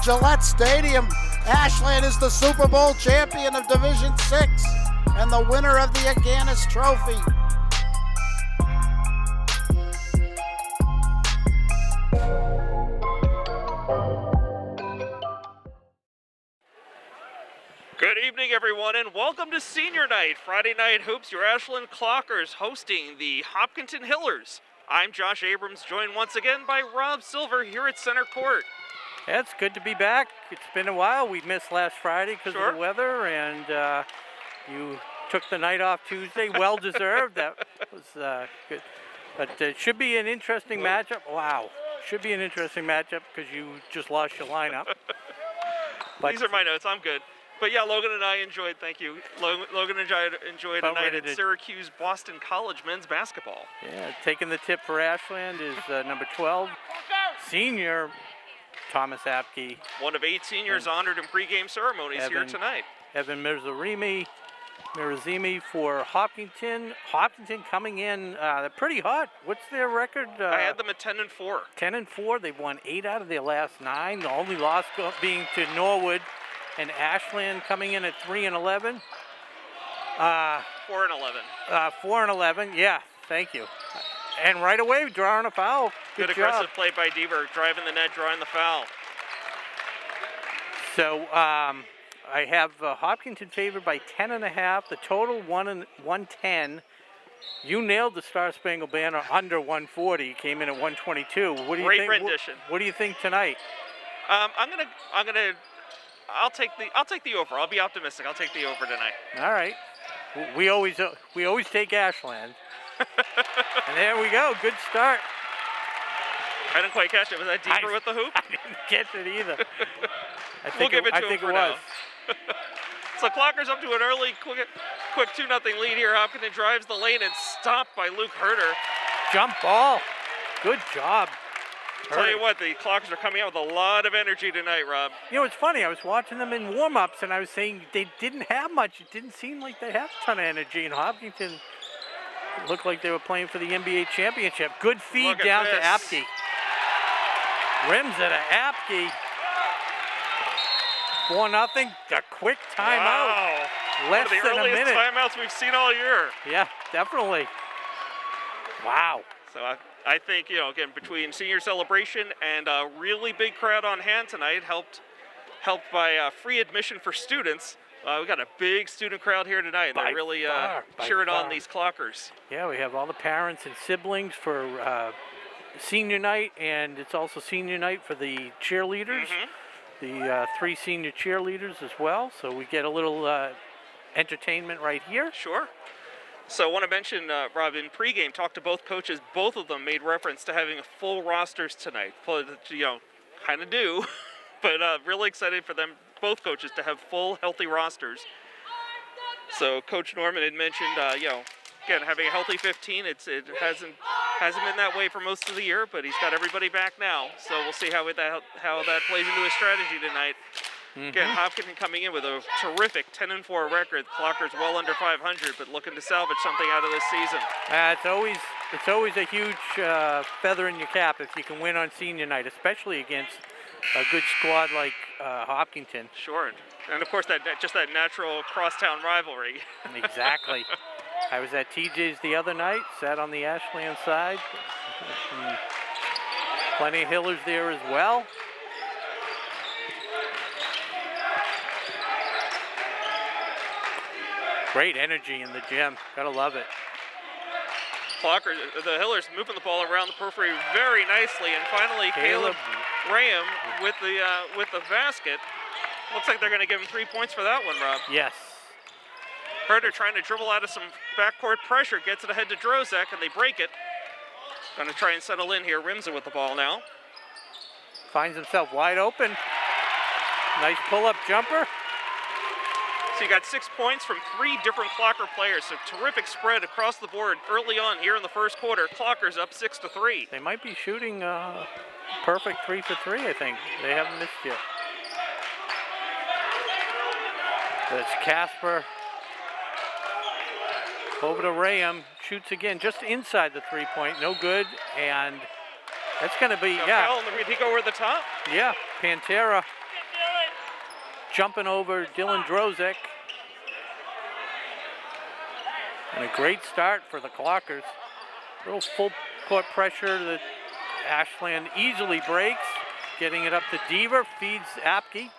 Gillette Stadium. Ashland is the Super Bowl champion of Division 6 and the winner of the Aganis Trophy. Good evening, everyone, and welcome to Senior Night, Friday Night Hoops. Your Ashland Clockers hosting the Hopkinton Hillers. I'm Josh Abrams, joined once again by Rob Silver here at Center Court. Yeah, it's good to be back. It's been a while. We missed last Friday because of the weather, and you took the night off Tuesday. Well deserved. That was good. But it should be an interesting matchup. Wow. Should be an interesting matchup because you just lost your lineup. But these are my notes. I'm good. But yeah, Logan and I enjoyed, thank you. Logan and I enjoyed a night at Syracuse Boston College men's basketball. Yeah, taking the tip for Ashland is number 12, senior Thomas Apke. One of 8 seniors honored in pregame ceremonies here tonight. Evan Mirazimi for Hopkinton. Hopkinton coming in, they're pretty hot. What's their record? I had them at 10-4. 10-4. They've won 8 out of their last 9. The only loss being to Norwood. And Ashland coming in at 3-11. 4-11. 4-11. Yeah, thank you. And right away, drawing a foul. Good aggressive play by Deaver, driving the net, drawing the foul. So I have Hopkinton favored by 10.5. The total 110. You nailed the Star Spangled Banner under 140. Came in at 122. What do you think? Great rendition. What do you think tonight? I'll take the over. I'll be optimistic. I'll take the over tonight. All right. We always take Ashland. And there we go. Good start. I didn't quite catch it. Was that Deaver with the hoop? I didn't catch it either. We'll give it to him for now. Was. So Clockers up to an early, quick 2-0 lead here. Hopkinton drives the lane and stopped by Luke Herder. Jump ball. Good job. Tell you what, the Clockers are coming out with a lot of energy tonight, Rob. You know, it's funny. I was watching them in warm-ups, and I was saying they didn't have much. It didn't seem like they had a ton of energy. And Hopkinton looked like they were playing for the NBA championship. Good feed down to Apke. Rims at Apke. 4-0. A quick timeout. Wow. Less than a minute. One of the earliest timeouts we've seen all year. Yeah, definitely. Wow. So I think, you know, again, between senior celebration and a really big crowd on hand tonight, helped by free admission for students. We got a big student crowd here tonight, and they're really cheering on these Clockers. Yeah, we have all the parents and siblings for senior night, and it's also senior night for the cheerleaders, the 3 senior cheerleaders as well. So we get a little entertainment right here. Sure. So I want to mention, Rob, in pregame, talked to both coaches. Both of them made reference to having full rosters tonight. You know, kind of do, but really excited for them, both coaches, to have full, healthy rosters. So Coach Norman had mentioned, you know, again, having a healthy 15. It hasn't been that way for most of the year, but he's got everybody back now. So we'll see how that plays into his strategy tonight. Again, Hopkinton coming in with a terrific 10-4 record. Clockers well under 500, but looking to salvage something out of this season. It's always a huge feather in your cap if you can win on senior night, especially against a good squad like Hopkinton. Sure, and of course that natural crosstown rivalry. Exactly. I was at TJ's the other night, sat on the Ashland side. Plenty of Hillers there as well. Great energy in the gym. Gotta love it. Clockers, the Hillers moving the ball around the periphery very nicely, and finally Caleb Graham with the basket. Looks like they're going to give him 3 points for that one, Rob. Yes. Herder trying to dribble out of some backcourt pressure, gets it ahead to Drozek, and they break it. Going to try and settle in here. Rimza with the ball now. Finds himself wide open. Nice pull-up jumper. So you got 6 points from 3 different Clocker players. So terrific spread across the board early on here in the first quarter. Clockers up 6-3. They might be shooting perfect 3 for 3, I think. They haven't missed yet. That's Casper. Over to Rayam. Shoots again just inside the 3-point. No good. And that's going to be, Foul, did he go over the top? Yeah, Pantera jumping over Dylan Drozek. And a great start for the Clockers. A little full court pressure that Ashland easily breaks. Getting it up to Deaver, feeds Apke.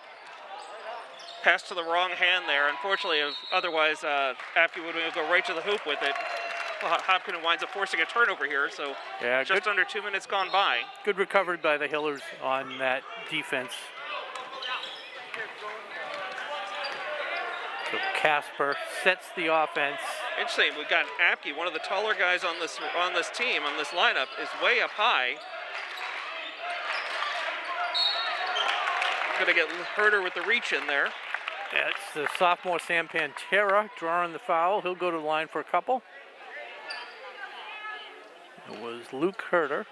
Pass to the wrong hand there. Unfortunately, otherwise Apke would go right to the hoop with it. Hopkinton winds up forcing a turnover here, so yeah, just under 2 minutes gone by. Good recovery by the Hillers on that defense. So Casper sets the offense. Interesting, we've got Apke, one of the taller guys on this team, on this lineup, is way up high. Gonna get Herder with the reach in there. That's the sophomore Sam Pantera drawing the foul. He'll go to the line for a couple. It was Luke Herder,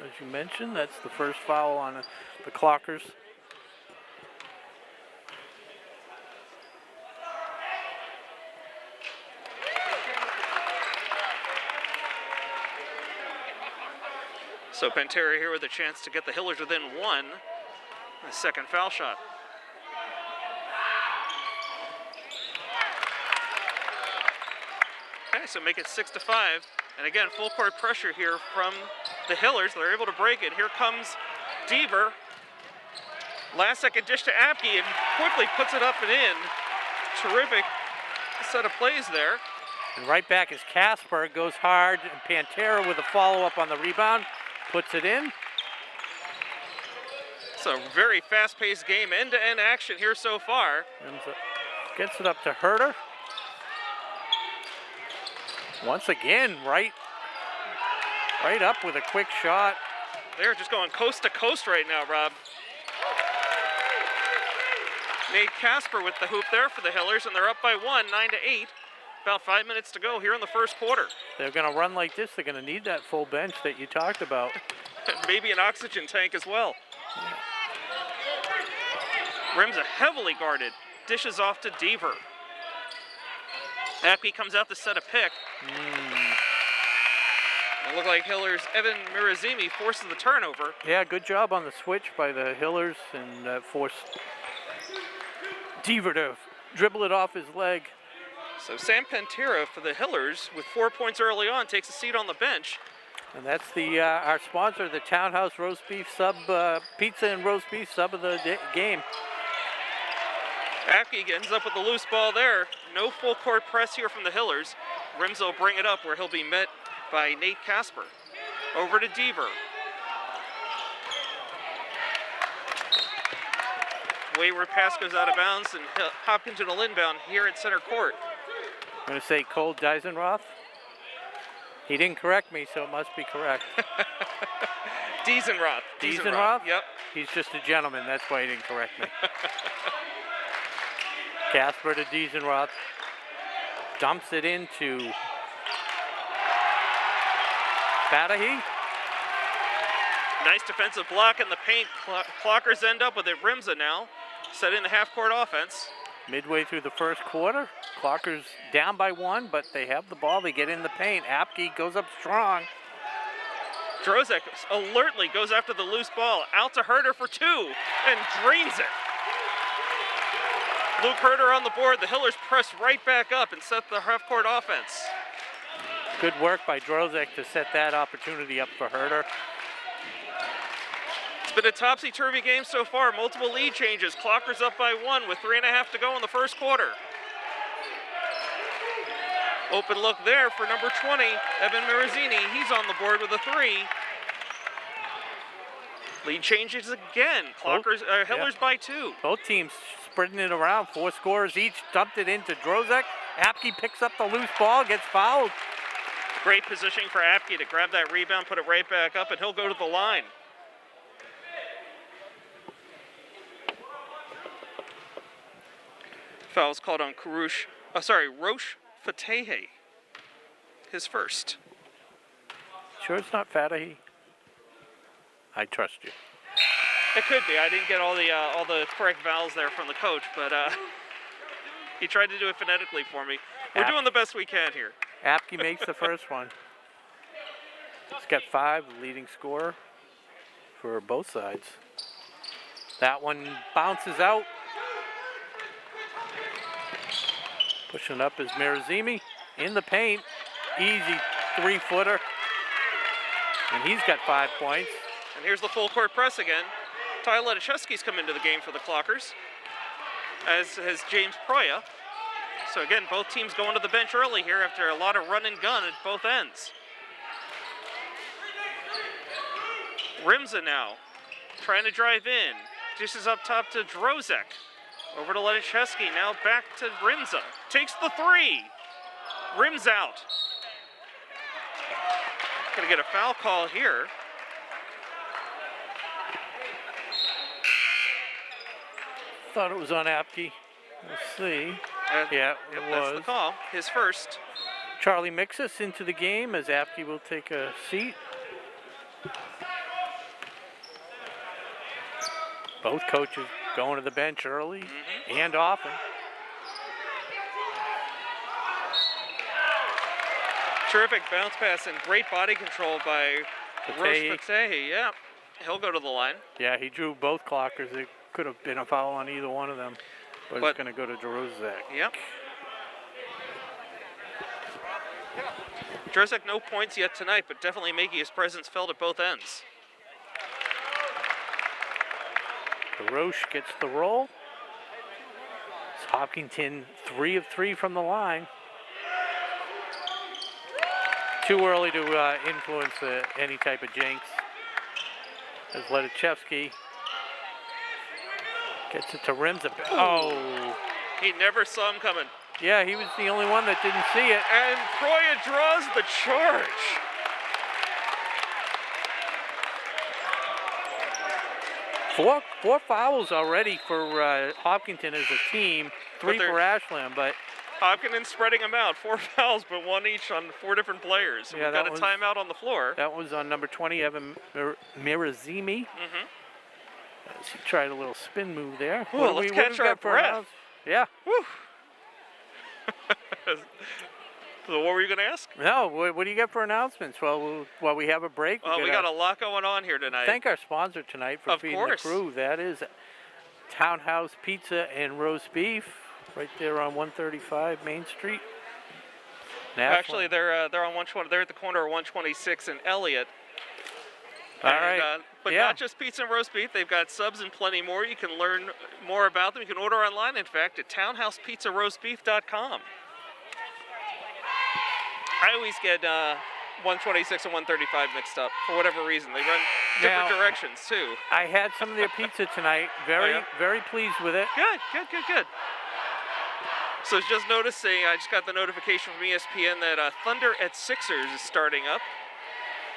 as you mentioned. That's the first foul on the Clockers. So Pantera here with a chance to get the Hillers within one. The second foul shot. Okay, so make it 6-5. And again, full court pressure here from the Hillers. They're able to break it. Here comes Deaver. Last second dish to Apke and quickly puts it up and in. Terrific set of plays there. And right back is Casper. Goes hard, and Pantera with a follow-up on the rebound. Puts it in. It's a very fast-paced game, end-to-end action here so far. Gets it up to Herder. Once again, right up with a quick shot. They're just going coast to coast right now, Rob. Nate Casper with the hoop there for the Hillers, and they're up by one, 9-8. About 5 minutes to go here in the first quarter. They're going to run like this. They're going to need that full bench that you talked about. Maybe an oxygen tank as well. Rims are heavily guarded. Dishes off to Deaver. Apke comes out to set a pick. It looked like Hillers' Evan Mirazimi forces the turnover. Yeah, good job on the switch by the Hillers and forced Deaver to dribble it off his leg. So Sam Pantera for the Hillers with 4 points early on takes a seat on the bench. And that's the our sponsor, the Townhouse Roast Beef Sub, Pizza and Roast Beef Sub of the game. Apke ends up with the loose ball there. No full court press here from the Hillers. Rims will bring it up where he'll be met by Nate Casper. Over to Deaver. Wayward pass goes out of bounds, and Hopkinton will inbound here at center court. I'm going to say Cole Deisenroth. He didn't correct me, so it must be correct. Deisenroth. Deisenroth? Yep. He's just a gentleman. That's why he didn't correct me. Casper to Deisenroth. Dumps it into Fatahi. Nice defensive block in the paint. Clockers end up with it. Rimza now setting the half-court offense. Midway through the first quarter, Clockers down by one, but they have the ball. They get in the paint. Apke goes up strong. Drozek alertly goes after the loose ball. Out to Herder for two and drains it. Luke Herder on the board. The Hillers press right back up and set the half-court offense. Good work by Drozek to set that opportunity up for Herder. It's been a topsy-turvy game so far. Multiple lead changes. Clockers up by one with 3.5 to go in the first quarter. Open look there for number 20, Evan Mirazini. He's on the board with a three. Lead changes again. Hillers by two. Both teams spreading it around. 4 scorers each. Dumped it into Drozek. Apke picks up the loose ball, gets fouled. Great positioning for Apke to grab that rebound, put it right back up, and he'll go to the line. Foul's called on Roche Fatehe. His first. Sure it's not Fatahi? I trust you. It could be. I didn't get all the correct vowels there from the coach, but he tried to do it phonetically for me. We're doing the best we can here. Apke makes the first one. He's got 5, the leading scorer for both sides. That one bounces out. Pushing up is Mirazimi in the paint. Easy 3-footer. And he's got 5 points. And here's the full court press again. Ty Ledichewski's come into the game for the Clockers, as has James Proya. So again, both teams going to the bench early here after a lot of run and gun at both ends. Rimza now, trying to drive in. Dishes up top to Drozek. Over to Ledichewski, now back to Rimza. Takes the 3. Rims out. Gonna get a foul call here. Thought it was on Apke. We'll see. Yeah, it was. That's the call. His first. Charlie Mixus into the game as Apke will take a seat. Both coaches going to the bench early and often. Terrific bounce pass and great body control by Roche Patehi. Yeah, he'll go to the line. Yeah, he drew both Clockers. It could have been a foul on either one of them, but it's going to go to Drozek. Yep. Drozek no points yet tonight, but definitely making his presence felt at both ends. Roche gets the roll. It's Hopkinton 3 of 3 from the line. Too early to influence any type of jinx. As Ledichewski gets it to Rimza. Oh. He never saw him coming. Yeah, he was the only one that didn't see it. And Proya draws the charge. Four fouls already for Hopkinton as a team. 3 for Ashland, but Hopkinton spreading them out. 4 fouls, but 1 each on 4 different players. So we've got a timeout on the floor. That was on number 20, Evan Mirazimi. As he tried a little spin move there. Ooh, let's catch our breath. Yeah. Woo. So what were you going to ask? No, what do you got for announcements? Well, while we have a break. Well, we got a lot going on here tonight. Thank our sponsor tonight for feeding the crew. That is Townhouse Pizza and Roast Beef, right there on 135 Main Street. Actually, they're on 120. They're at the corner of 126 and Elliott. All right. But not just pizza and roast beef. They've got subs and plenty more. You can learn more about them. You can order online, in fact, at townhousepizzaroastbeef.com. I always get 126 and 135 mixed up for whatever reason. They run different directions, too. I had some of their pizza tonight. Very pleased with it. Good. So I was just noticing, I just got the notification from ESPN that Thunder at Sixers is starting up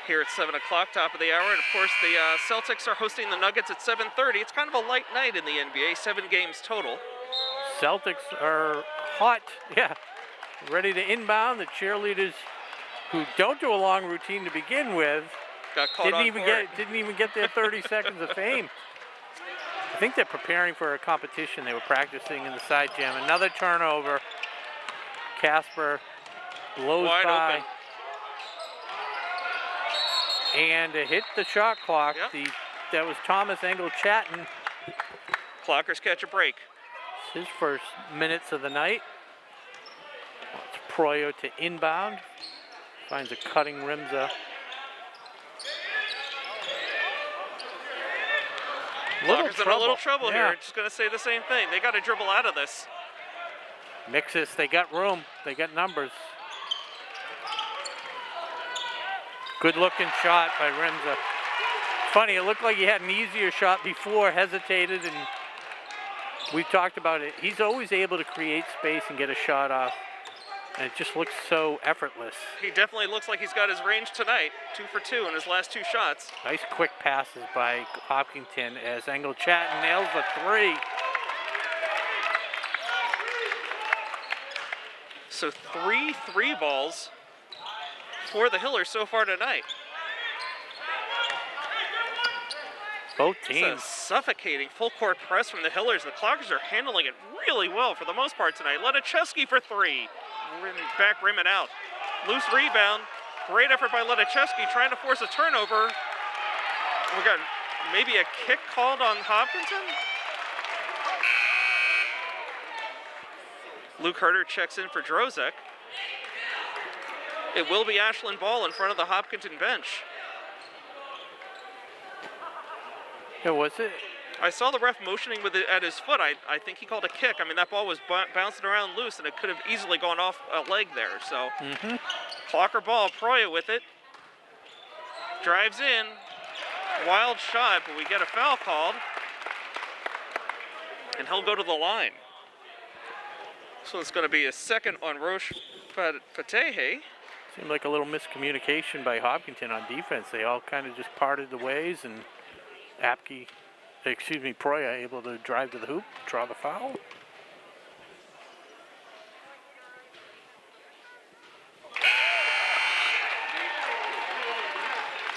here at 7 o'clock, top of the hour. And, of course, the Celtics are hosting the Nuggets at 7:30. It's kind of a light night in the NBA, 7 games total. Celtics are hot, ready to inbound. The cheerleaders, who don't do a long routine to begin with, got caught didn't even get their 30 seconds of fame. I think they're preparing for a competition. They were practicing in the side gym. Another turnover. Casper blows wide by. Open. And to hit the shot clock, that was Thomas Engel-Chatton. Clockers catch a break. It's his first minutes of the night. It's Proyo to inbound. Finds a cutting Rimza. Clockers in a little trouble here. Just going to say the same thing. They got to dribble out of this. Mixus, they got room. They got numbers. Good looking shot by Rimza. Funny, it looked like he had an easier shot before, hesitated, and we talked about it. He's always able to create space and get a shot off, and it just looks so effortless. He definitely looks like he's got his range tonight. 2 for 2 in his last 2 shots. Nice quick passes by Hopkinton as Engel-Chatton nails the 3. So 3 3 balls for the Hillers so far tonight. Both It's teams. a suffocating full court press from the Hillers. The Clockers are handling it really well for the most part tonight. Ledichewski for 3. Back rim and out. Loose rebound. Great effort by Ledichewski trying to force a turnover. We got maybe a kick called on Hopkinton. Luke Herter checks in for Drozek. It will be Ashlyn Ball in front of the Hopkinton bench. Yeah, was it? I saw the ref motioning with it at his foot. I think he called a kick. I mean, that ball was bouncing around loose, and it could have easily gone off a leg there. So, Clocker ball, Proya with it. Drives in. Wild shot, but we get a foul called. And he'll go to the line. So it's going to be a second on Roche Fatehe. Seemed like a little miscommunication by Hopkinton on defense. They all kind of just parted the ways, and Proya able to drive to the hoop, draw the foul.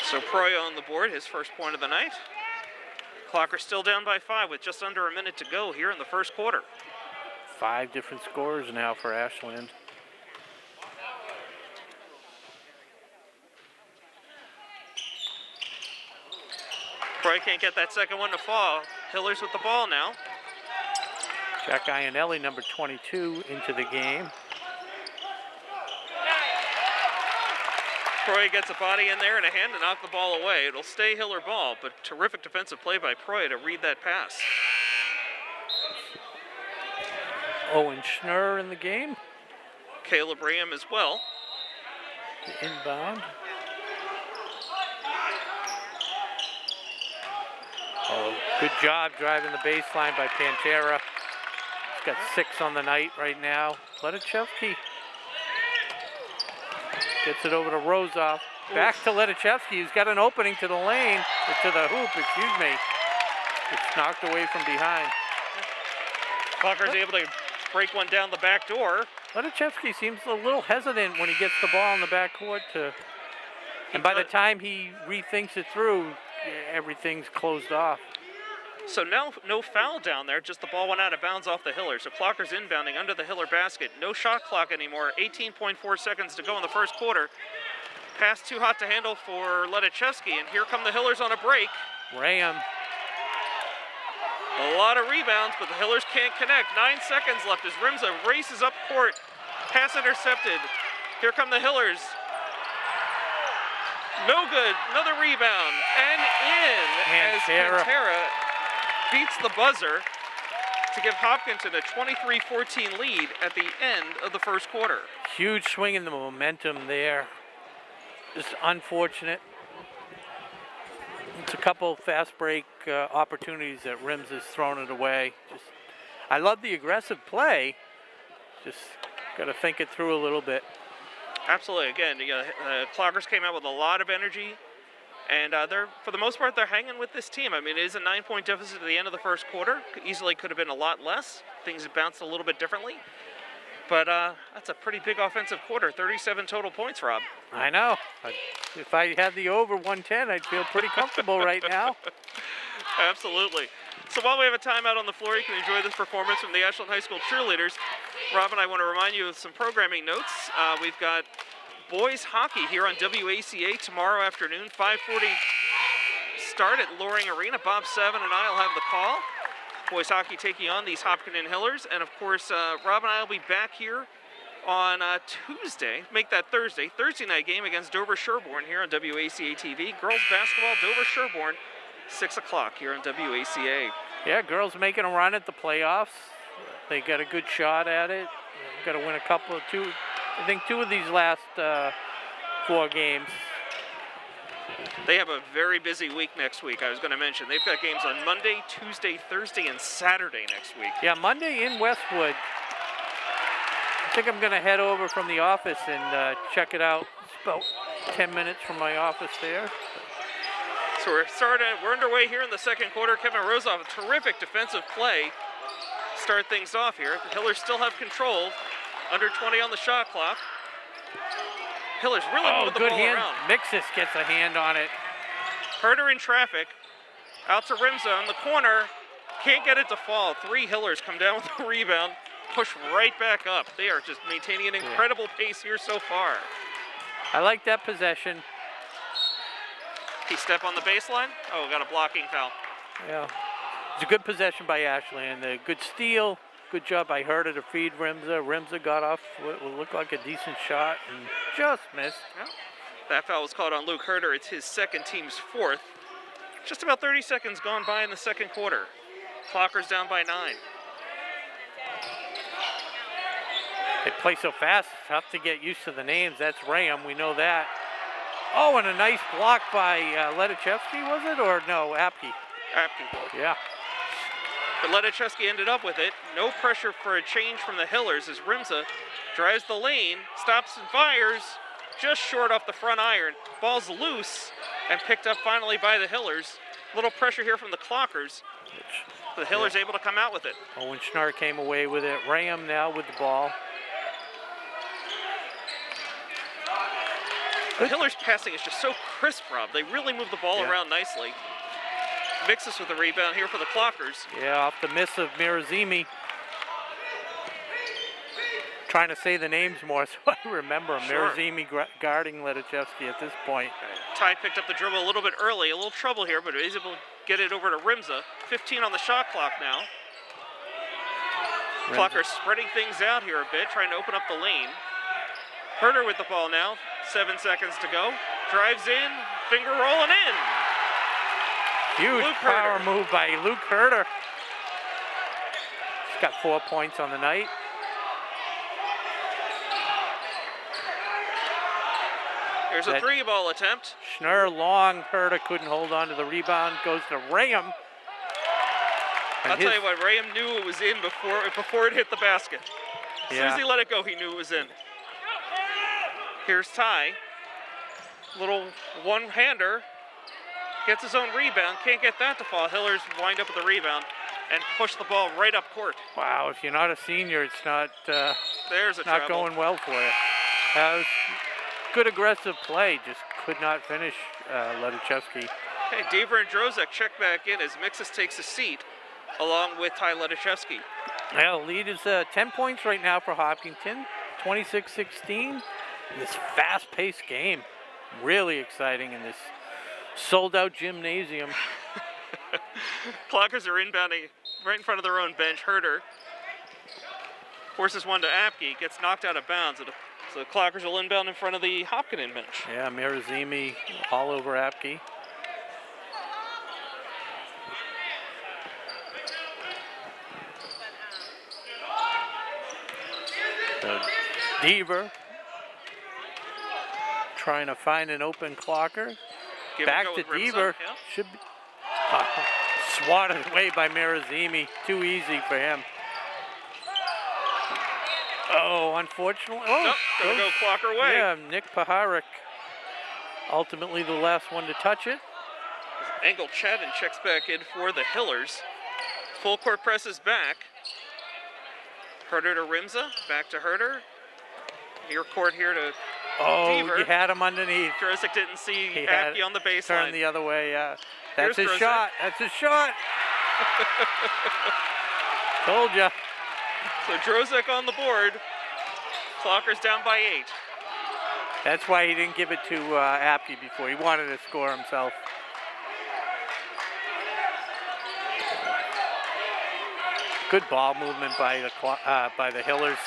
So Proya on the board, his first point of the night. Clocker still down by 5 with just under a minute to go here in the first quarter. 5 different scores now for Ashland. Proya can't get that second one to fall. Hillers with the ball now. Jack Iannelli, number 22, into the game. Proya gets a body in there and a hand to knock the ball away. It'll stay Hiller ball, but terrific defensive play by Proya to read that pass. Owen Schnurr in the game. Caleb Ram as well. The inbound. Oh, good job driving the baseline by Pantera. He's got 6 on the night right now. Ledichevsky gets it over to Rozoff. Back to Ledichevsky, who's got an opening to the lane, or to the hoop, excuse me. It's knocked away from behind. Clocker's able to break one down the back door. Ledichevsky seems a little hesitant when he gets the ball in the backcourt. And by the time he rethinks it through, everything's closed off. So now no foul down there, just the ball went out of bounds off the Hiller. So Clocker's inbounding under the Hiller basket. No shot clock anymore, 18.4 seconds to go in the first quarter. Pass too hot to handle for Ledichevsky, and here come the Hillers on a break. Ram. A lot of rebounds, but the Hillers can't connect. 9 seconds left as Rimza races up court. Pass intercepted. Here come the Hillers. No good, another rebound, and in as Pantera beats the buzzer to give Hopkinton a 23-14 lead at the end of the first quarter. Huge swing in the momentum there. Just unfortunate. It's a couple fast break opportunities that Rims has thrown it away. I love the aggressive play. Just got to think it through a little bit. Absolutely. Again, Clockers came out with a lot of energy, and they're, for the most part, they're hanging with this team. I mean, it is a 9-point deficit at the end of the first quarter. Easily could have been a lot less. Things have bounced a little bit differently. But that's a pretty big offensive quarter. 37 total points, Rob. I know. If I had the over 110, I'd feel pretty comfortable right now. Absolutely. So while we have a timeout on the floor, you can enjoy this performance from the Ashland High School cheerleaders. Rob and I want to remind you of some programming notes. We've got boys hockey here on WACA tomorrow afternoon, 5:40 start at Loring Arena. Bob Seven and I will have the call. Boys hockey taking on these Hopkinton Hillers. And of course, Rob and I will be back here on Tuesday, make that Thursday night game against Dover Sherborne here on WACA-TV. Girls basketball, Dover Sherborne, 6 o'clock here on WACA. Yeah, girls making a run at the playoffs. They got a good shot at it. Got to win I think two of these last 4 games. They have a very busy week next week, I was going to mention. They've got games on Monday, Tuesday, Thursday, and Saturday next week. Yeah, Monday in Westwood. I think I'm going to head over from the office and check it out. It's about 10 minutes from my office there. So we're underway here in the second quarter. Kevin Rozoff, a terrific defensive play. Start things off here. The Hillers still have control. Under 20 on the shot clock. Hillers really moving the ball around. Mixis gets a hand on it. Herter in traffic. Out to Rimza in the corner. Can't get it to fall. 3 Hillers come down with the rebound. Push right back up. They are just maintaining an incredible pace here so far. I like that possession. He step on the baseline. Oh, got a blocking foul. Yeah. It's a good possession by Ashland. A good steal, Good job by Herder to feed Rimza. Rimza got off what looked like a decent shot and just missed. Yeah. That foul was called on Luke Herder. It's his second, team's fourth. Just about 30 seconds gone by in the second quarter. Clockers down by 9. They play so fast, it's tough to get used to the names. That's Ram, we know that. Oh, and a nice block by Ledichevsky, was it? Or no, Apke? Apke. Yeah. But Ledichevsky ended up with it. No pressure for a change from the Hillers as Rimza drives the lane, stops and fires, just short off the front iron. Ball's loose and picked up finally by the Hillers. Little pressure here from the Clockers. The Hillers able to come out with it. Owen Schnarr came away with it. Ram now with the ball. The Hillers' passing is just so crisp, Rob. They really move the ball around nicely. Mixes with the rebound here for the Clockers. Yeah, off the miss of Mirazimi. Trying to say the names more so I remember him. Sure. Mirazimi guarding Ledichevsky at this point. Ty picked up the dribble a little bit early. A little trouble here, but he's able to get it over to Rimza. 15 on the shot clock now. Clockers spreading things out here a bit, trying to open up the lane. Herder with the ball now. 7 seconds to go. Drives in, finger rolling in. Huge power move by Luke Herder. He's got 4 points on the night. There's a 3-ball attempt. Schnurr long, Herder couldn't hold on to the rebound, goes to Ram. I'll tell you what, Ram knew it was in before it hit the basket. As soon as he let it go, he knew it was in. Here's Ty. Little one-hander. Gets his own rebound. Can't get that to fall. Hillers wind up with the rebound and push the ball right up court. Wow, if you're not a senior, it's not There's a not travel. going well for you. That was good aggressive play, just could not finish Ledichevsky. Okay, Deaver and Drozek check back in as Mixis takes a seat along with Ty Ledichevsky. Well, lead is 10 points right now for Hopkinton, 26-16. This fast-paced game, really exciting in this sold-out gymnasium. Clockers are inbounding right in front of their own bench. Herder forces one to Apke, gets knocked out of bounds. So the Clockers will inbound in front of the Hopkinton bench. Yeah, Mirazimi all over Apke. So Deaver trying to find an open Clocker. Back to Deaver. Yeah. Should be swatted away by Mirazimi. Too easy for him. Oh, unfortunately. Oh, nope, gonna go Clocker way. Yeah, Nick Paharik. Ultimately the last one to touch it. Engel Chadden checks back in for the Hillers. Full court presses back. Herder to Rimza. Back to Herder. Near court here to Deaver. You had him underneath. Drozek didn't see Apke on the baseline. Turned the other way, yeah. That's Here's his Drozek. shot. That's his shot. Told ya. So Drozek on the board. Clockers down by 8. That's why he didn't give it to Apke before. He wanted to score himself. Good ball movement by the Hillers.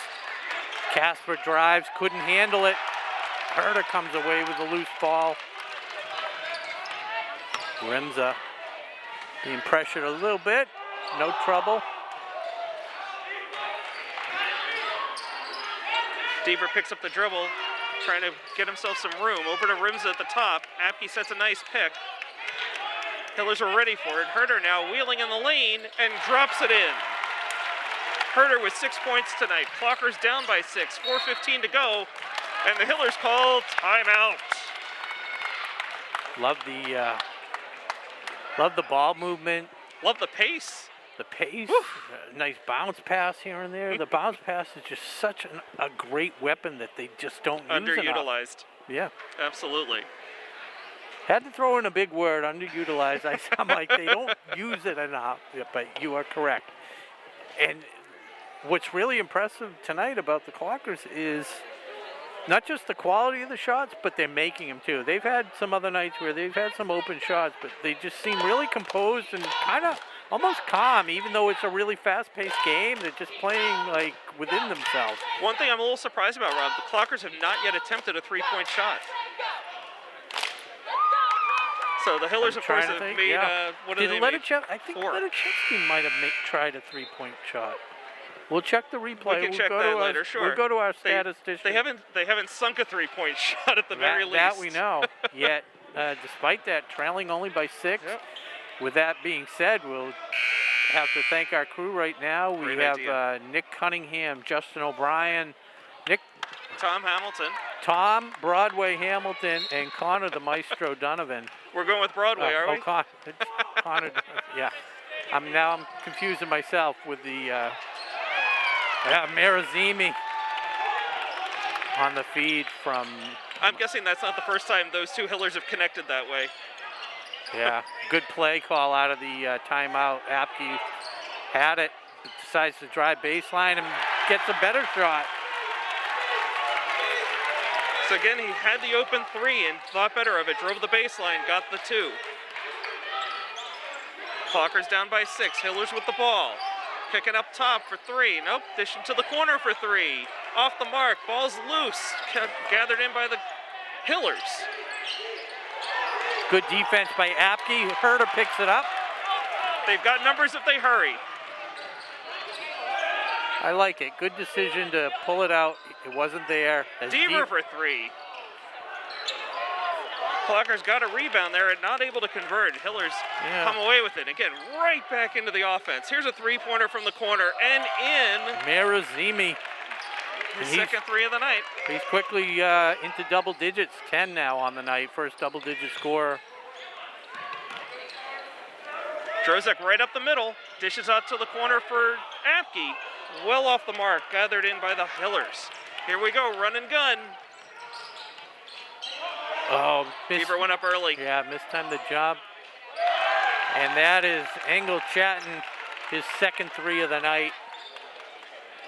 Casper drives, couldn't handle it. Herder comes away with a loose ball. Rimza being pressured a little bit. No trouble. Deaver picks up the dribble, trying to get himself some room. Over to Rimza at the top. Apke sets a nice pick. Hillers are ready for it. Herder now wheeling in the lane and drops it in. Herder with 6 points tonight. Clockers down by 6. 4:15 to go, and the Hillers call timeout. Love the ball movement. Love the pace. The pace, nice bounce pass here and there. The bounce pass is just such a great weapon that they just don't use enough. Underutilized. Yeah. Absolutely. Had to throw in a big word, underutilized. I'm like, they don't use it enough, but you are correct. And what's really impressive tonight about the Clockers is not just the quality of the shots, but they're making them too. They've had some other nights where they've had some open shots, but they just seem really composed and kind of almost calm, even though it's a really fast-paced game. They're just playing like within themselves. One thing I'm a little surprised about, Rob, the Clockers have not yet attempted a three-point shot. So the Hillers, of course, have made, what did they make? I think 4. Letichevsky might have tried a three-point shot. We'll check the replay. We can check that later, sure. We'll go to our statistician. They haven't sunk a three-point shot at the very least. That we know. Yet, despite that, trailing only by 6. Yep. With that being said, we'll have to thank our crew right now. We have Nick Cunningham, Justin O'Brien, Tom Hamilton. Tom Broadway Hamilton, and Connor the Maestro Donovan. We're going with Broadway, are we? Connor, yeah. I'm confusing myself with the Marazimi on the feed from. I'm guessing that's not the first time those two Hillers have connected that way. Yeah, good play call out of the timeout. Apke had it, decides to drive baseline and gets a better shot. So again, he had the open 3 and thought better of it. Drove the baseline, got the 2. Clockers down by 6. Hillers with the ball. Kicking up top for 3. Nope, dishing to the corner for 3. Off the mark, ball's loose. Gathered in by the Hillers. Good defense by Apke. Herder picks it up. They've got numbers if they hurry. I like it. Good decision to pull it out. It wasn't there. Deaver for 3. Clockers got a rebound there and not able to convert. Hillers come away with it. Again, right back into the offense. Here's a three-pointer from the corner and in. Marazimi. His second 3 of the night. He's quickly into double digits. 10 now on the night. First double-digit scorer. Drozek right up the middle. Dishes out to the corner for Apke. Well off the mark. Gathered in by the Hillers. Here we go. Run and gun. Oh, Beaver went up early. Yeah, mistimed the job. And that is Engel Chatton, his second 3 of the night.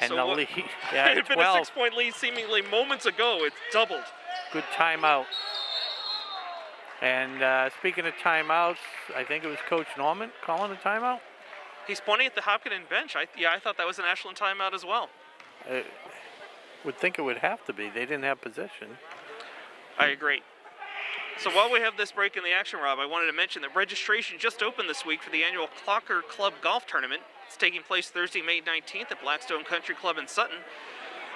And so the lead, yeah, it had been 12. a 6-point lead seemingly moments ago. It's doubled. Good timeout. And speaking of timeouts, I think it was Coach Norman calling a timeout. He's pointing at the Hopkinton bench. I thought that was an Ashland timeout as well. I would think it would have to be. They didn't have possession. I agree. So while we have this break in the action, Rob, I wanted to mention that registration just opened this week for the annual Clocker Club Golf Tournament. It's taking place Thursday, May 19th at Blackstone Country Club in Sutton.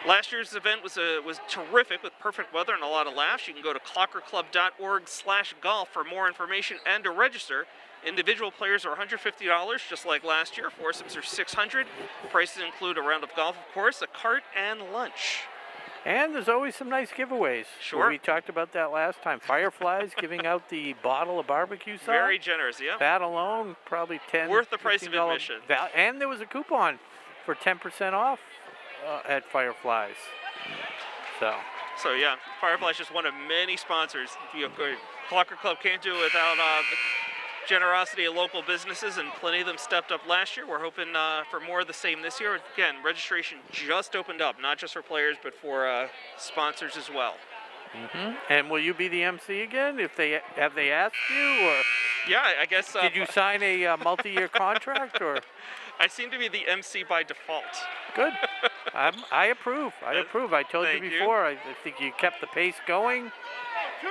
Last year's event was terrific with perfect weather and a lot of laughs. You can go to clockerclub.org/golf for more information and to register. Individual players are $150, just like last year. Foursomes are $600. Prices include a round of golf, of course, a cart, and lunch. And there's always some nice giveaways. Sure. We talked about that last time. Fireflies giving out the bottle of barbecue sauce. Very generous, yeah. That alone, probably $10. Worth the price of admission. And there was a coupon for 10% off at Fireflies. So yeah, Fireflies just one of many sponsors. Clocker Club can't do it without the generosity of local businesses, and plenty of them stepped up last year. We're hoping for more of the same this year. Again, registration just opened up, not just for players, but for sponsors as well. Mm-hmm. And will you be the MC again? Have they asked you, or? Yeah, I guess. Did you sign a multi-year contract, or? I seem to be the MC by default. Good. I approve. I told you before. I think you kept the pace going.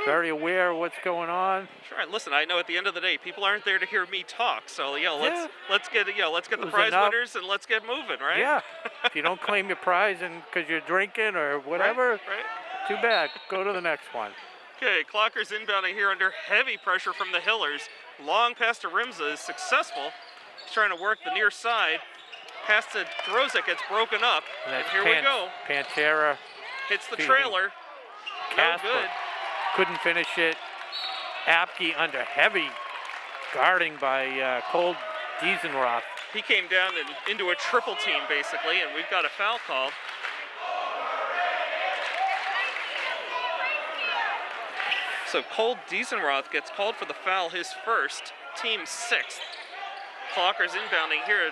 Very aware of what's going on. Sure. Listen, I know at the end of the day, people aren't there to hear me talk. So let's get the prize winners and let's get moving, right? Yeah. If you don't claim your prize and because you're drinking or whatever, right. Too bad. Go to the next one. Okay, Clockers inbounding here under heavy pressure from the Hillers. Long pass to Rimza is successful. He's trying to work the near side. Pass to Drozek gets broken up. And here we go. Pantera hits the trailer. Casper. No good. Couldn't finish it. Apke under heavy guarding by Cole Diesenroth. He came down and into a triple team basically, and we've got a foul called. So Cole Diesenroth gets called for the foul, his first, team 6th. Clockers inbounding here,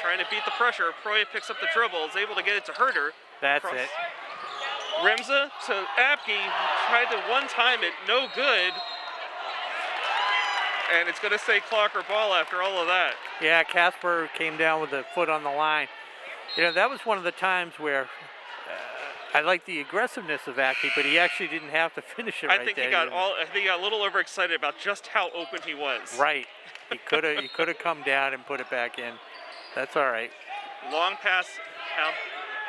trying to beat the pressure. Proya picks up the dribble, is able to get it to Herder. That's it. Rimza to Apke, tried to one-time it, no good. And it's going to say Clocker ball after all of that. Yeah, Casper came down with a foot on the line. You know, that was one of the times where I like the aggressiveness of Aki, but he actually didn't have to finish it right there. I think he got a little overexcited about just how open he was. Right. He could have come down and put it back in. That's all right. Long pass out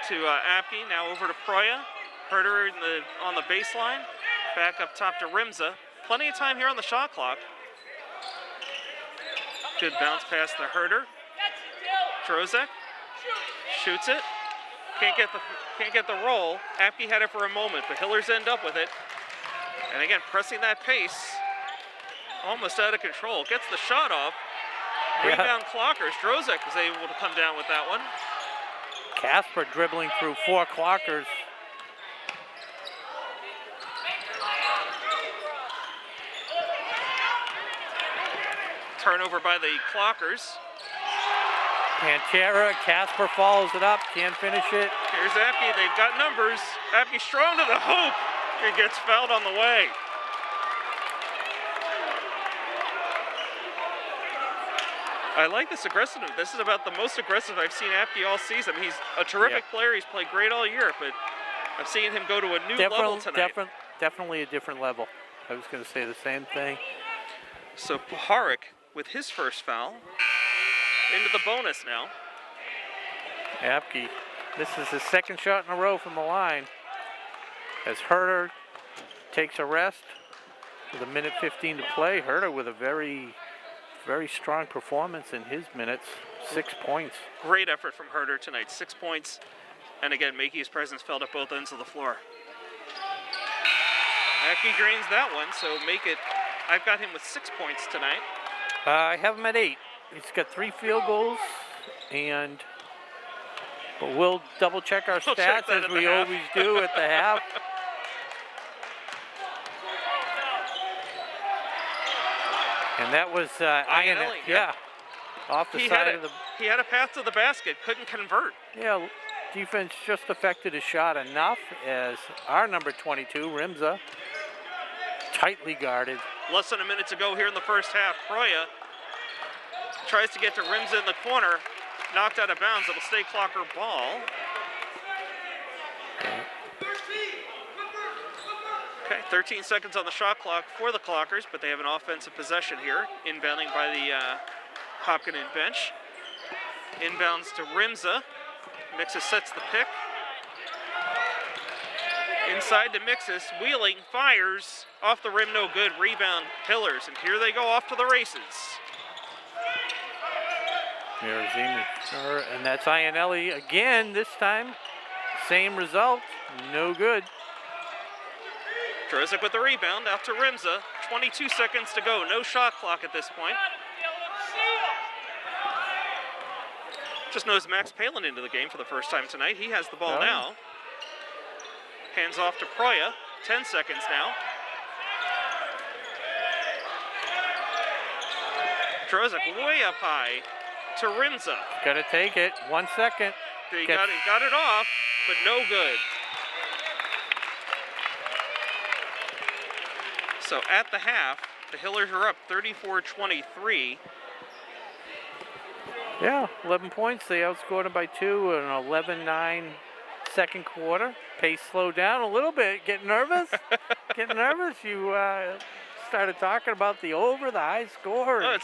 to Apke, now over to Proya. Herder on the baseline. Back up top to Rimza. Plenty of time here on the shot clock. Good bounce pass to Herder. Drozek shoots it. Can't get the roll. Apke had it for a moment, but Hillers end up with it. And again, pressing that pace. Almost out of control. Gets the shot off. Rebound Clockers. Drozek was able to come down with that one. Casper dribbling through 4 Clockers. Turnover by the Clockers. Pantera, Casper follows it up, can't finish it. Here's Apke, they've got numbers. Apke strong to the hoop and gets fouled on the way. I like this aggressiveness. This is about the most aggressive I've seen Apke all season. He's a terrific player. He's played great all year, but I've seen him go to a new level tonight. Definitely a different level. I was going to say the same thing. So Puharich with his first foul. Into the bonus now. Apke, this is his second shot in a row from the line. As Herder takes a rest with 1:15 to play. Herder with a very, very strong performance in his minutes. 6 points. Great effort from Herder tonight. 6 points. And again, making his presence felt at both ends of the floor. Apke drains that one, so make it. I've got him with 6 points tonight. I have him at 8. He's got 3 field goals, but we'll double check our stats as we always do at the half. And that was Ionelli, yeah, off the side of the. He had a path to the basket, couldn't convert. Yeah, defense just affected his shot enough as our number 22, Rimza, tightly guarded. Less than a minute to go here in the first half. Proya tries to get to Rimza in the corner. Knocked out of bounds. It'll stay Clocker ball. Okay, 13 seconds on the shot clock for the Clockers, but they have an offensive possession here. Inbounding by the Hopkinton bench. Inbounds to Rimza. Mixus sets the pick. Inside to Mixus, wheeling, fires, off the rim, no good. Rebound, Hillers, and here they go off to the races. And that's Ionelli again, this time. Same result, no good. Drozek with the rebound, out to Rimza. 22 seconds to go, no shot clock at this point. Just knows Max Palin into the game for the first time tonight. He has the ball now. Hands off to Proya, 10 seconds now. Drozek way up high to Rimza. Gotta take it, 1 second. He got it off, but no good. So at the half, the Hillers are up 34-23. Yeah, 11 points. They outscored them by 2 in an 11-9 second quarter. Pace slowed down a little bit. Getting nervous? Getting nervous? You started talking about the over, the high score. No,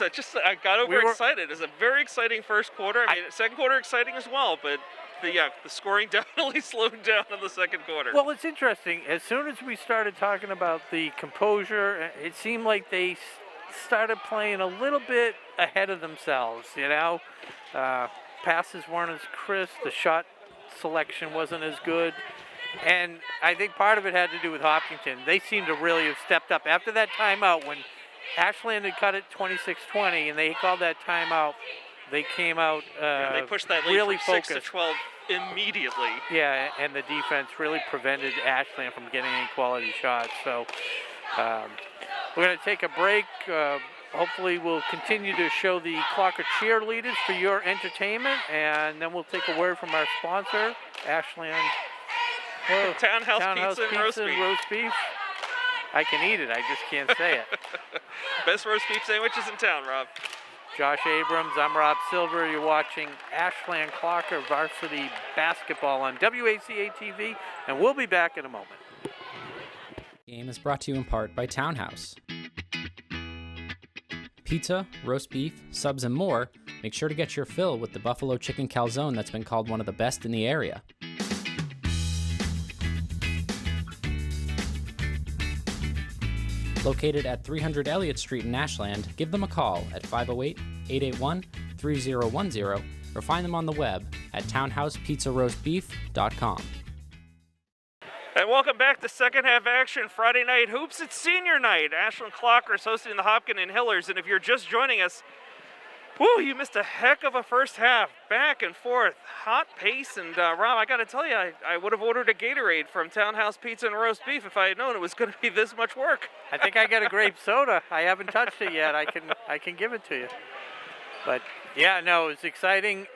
I got overexcited. It's a very exciting first quarter. I mean, second quarter exciting as well, but the scoring definitely slowed down in the second quarter. Well, it's interesting. As soon as we started talking about the composure, it seemed like they started playing a little bit ahead of themselves, you know. Passes weren't as crisp. The shot selection wasn't as good. And I think part of it had to do with Hopkinton. They seem to really have stepped up. After that timeout, when Ashland had cut it 26-20 and they called that timeout, they came out they pushed that lead really from focused. 6 to 12 immediately. Yeah, and the defense really prevented Ashland from getting any quality shots. So we're going to take a break. Hopefully we'll continue to show the Clocker cheerleaders for your entertainment, and then we'll take a word from our sponsor, Ashland. Townhouse Pizza and roast beef. I can eat it, I just can't say it. Best roast beef sandwiches in town, Rob. Josh Abrams, I'm Rob Silver. You're watching Ashland Clocker Varsity Basketball on WACA-TV, and we'll be back in a moment. Game is brought to you in part by Townhouse. Pizza, roast beef, subs, and more. Make sure to get your fill with the buffalo chicken calzone that's been called one of the best in the area. Located at 300 Elliott Street in Ashland, give them a call at 508-881-3010 or find them on the web at townhousepizzaroastbeef.com. And welcome back to second half action, Friday night hoops. It's senior night. Ashland Clockers hosting the Hopkinton Hillers. And if you're just joining us, whoo, you missed a heck of a first half. Back and forth, hot pace. And Rob, I got to tell you, I would have ordered a Gatorade from Townhouse Pizza and Roast Beef if I had known it was going to be this much work. I think I got a grape soda. I haven't touched it yet. I can give it to you. But yeah, no, it was exciting.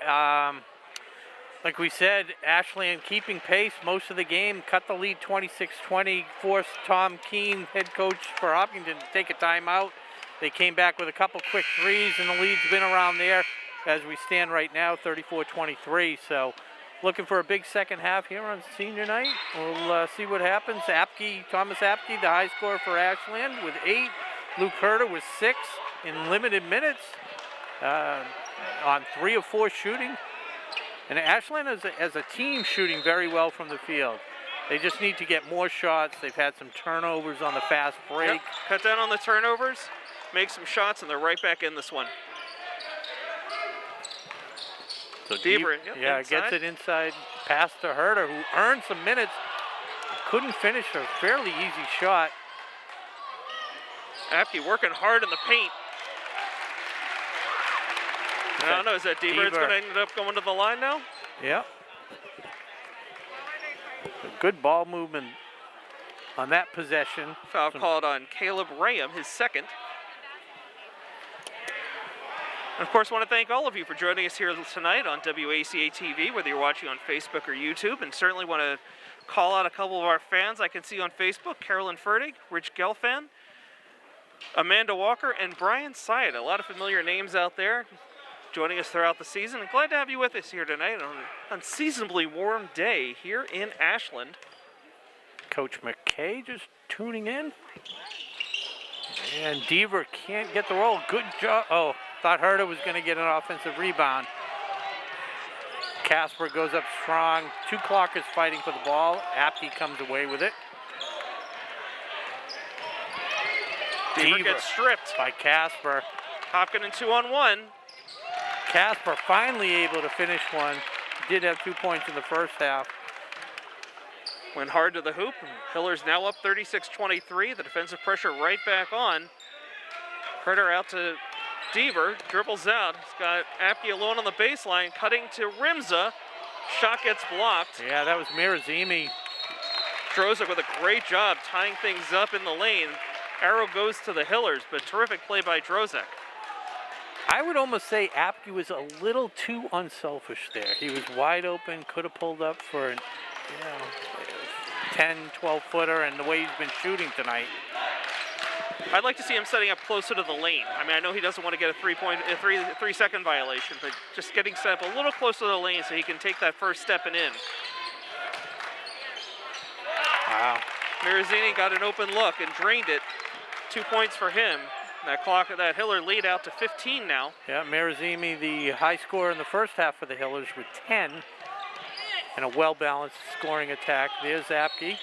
Like we said, Ashland keeping pace most of the game, cut the lead 26-20, forced Tom Keene, head coach for Hopkinton, to take a timeout. They came back with a couple quick threes, and the lead's been around there as we stand right now, 34-23. So looking for a big second half here on senior night. We'll see what happens. Thomas Apke, the high scorer for Ashland with 8. Luke Herter with 6 in limited minutes on 3 of 4 shooting. And Ashland as a team shooting very well from the field. They just need to get more shots. They've had some turnovers on the fast break. Yep. Cut down on the turnovers, make some shots, and they're right back in this one. So Deaver, gets it inside, pass to Herter, who earned some minutes. Couldn't finish a fairly easy shot. Apke working hard in the paint. I don't know, is that Deaver that's going to end up going to the line now? Yeah. Good ball movement on that possession. Foul called on Caleb Rayam, his second. And of course, I want to thank all of you for joining us here tonight on WACA-TV, whether you're watching on Facebook or YouTube, and certainly want to call out a couple of our fans I can see on Facebook, Carolyn Ferdig, Rich Gelfan, Amanda Walker, and Brian Syed. A lot of familiar names out there joining us throughout the season. And glad to have you with us here tonight on an unseasonably warm day here in Ashland. Coach McKay just tuning in. And Deaver can't get the roll. Good job. Oh, thought Herter was going to get an offensive rebound. Casper goes up strong. 2 Clockers fighting for the ball. Apke comes away with it. Deaver gets stripped by Casper. Hopkinton 2-on-1. Casper finally able to finish one. Did have 2 points in the first half. Went hard to the hoop. Hillers now up 36-23. The defensive pressure right back on. Herter out to Deaver. Dribbles out. He's got Apke alone on the baseline. Cutting to Rimza. Shot gets blocked. Yeah, that was Mirazimi. Drozek with a great job tying things up in the lane. Arrow goes to the Hillers, but terrific play by Drozek. I would almost say Apke was a little too unselfish there. He was wide open, could have pulled up for an 10, 12-footer, and the way he's been shooting tonight. I'd like to see him setting up closer to the lane. I mean, I know he doesn't want to get a three-second violation, but just getting set up a little closer to the lane so he can take that first step and in. Wow. Mirazini got an open look and drained it. 2 points for him. That Hiller lead out to 15 now. Yeah, Mirazimi, the high scorer in the first half for the Hillers with 10. And a well-balanced scoring attack. There's Apke.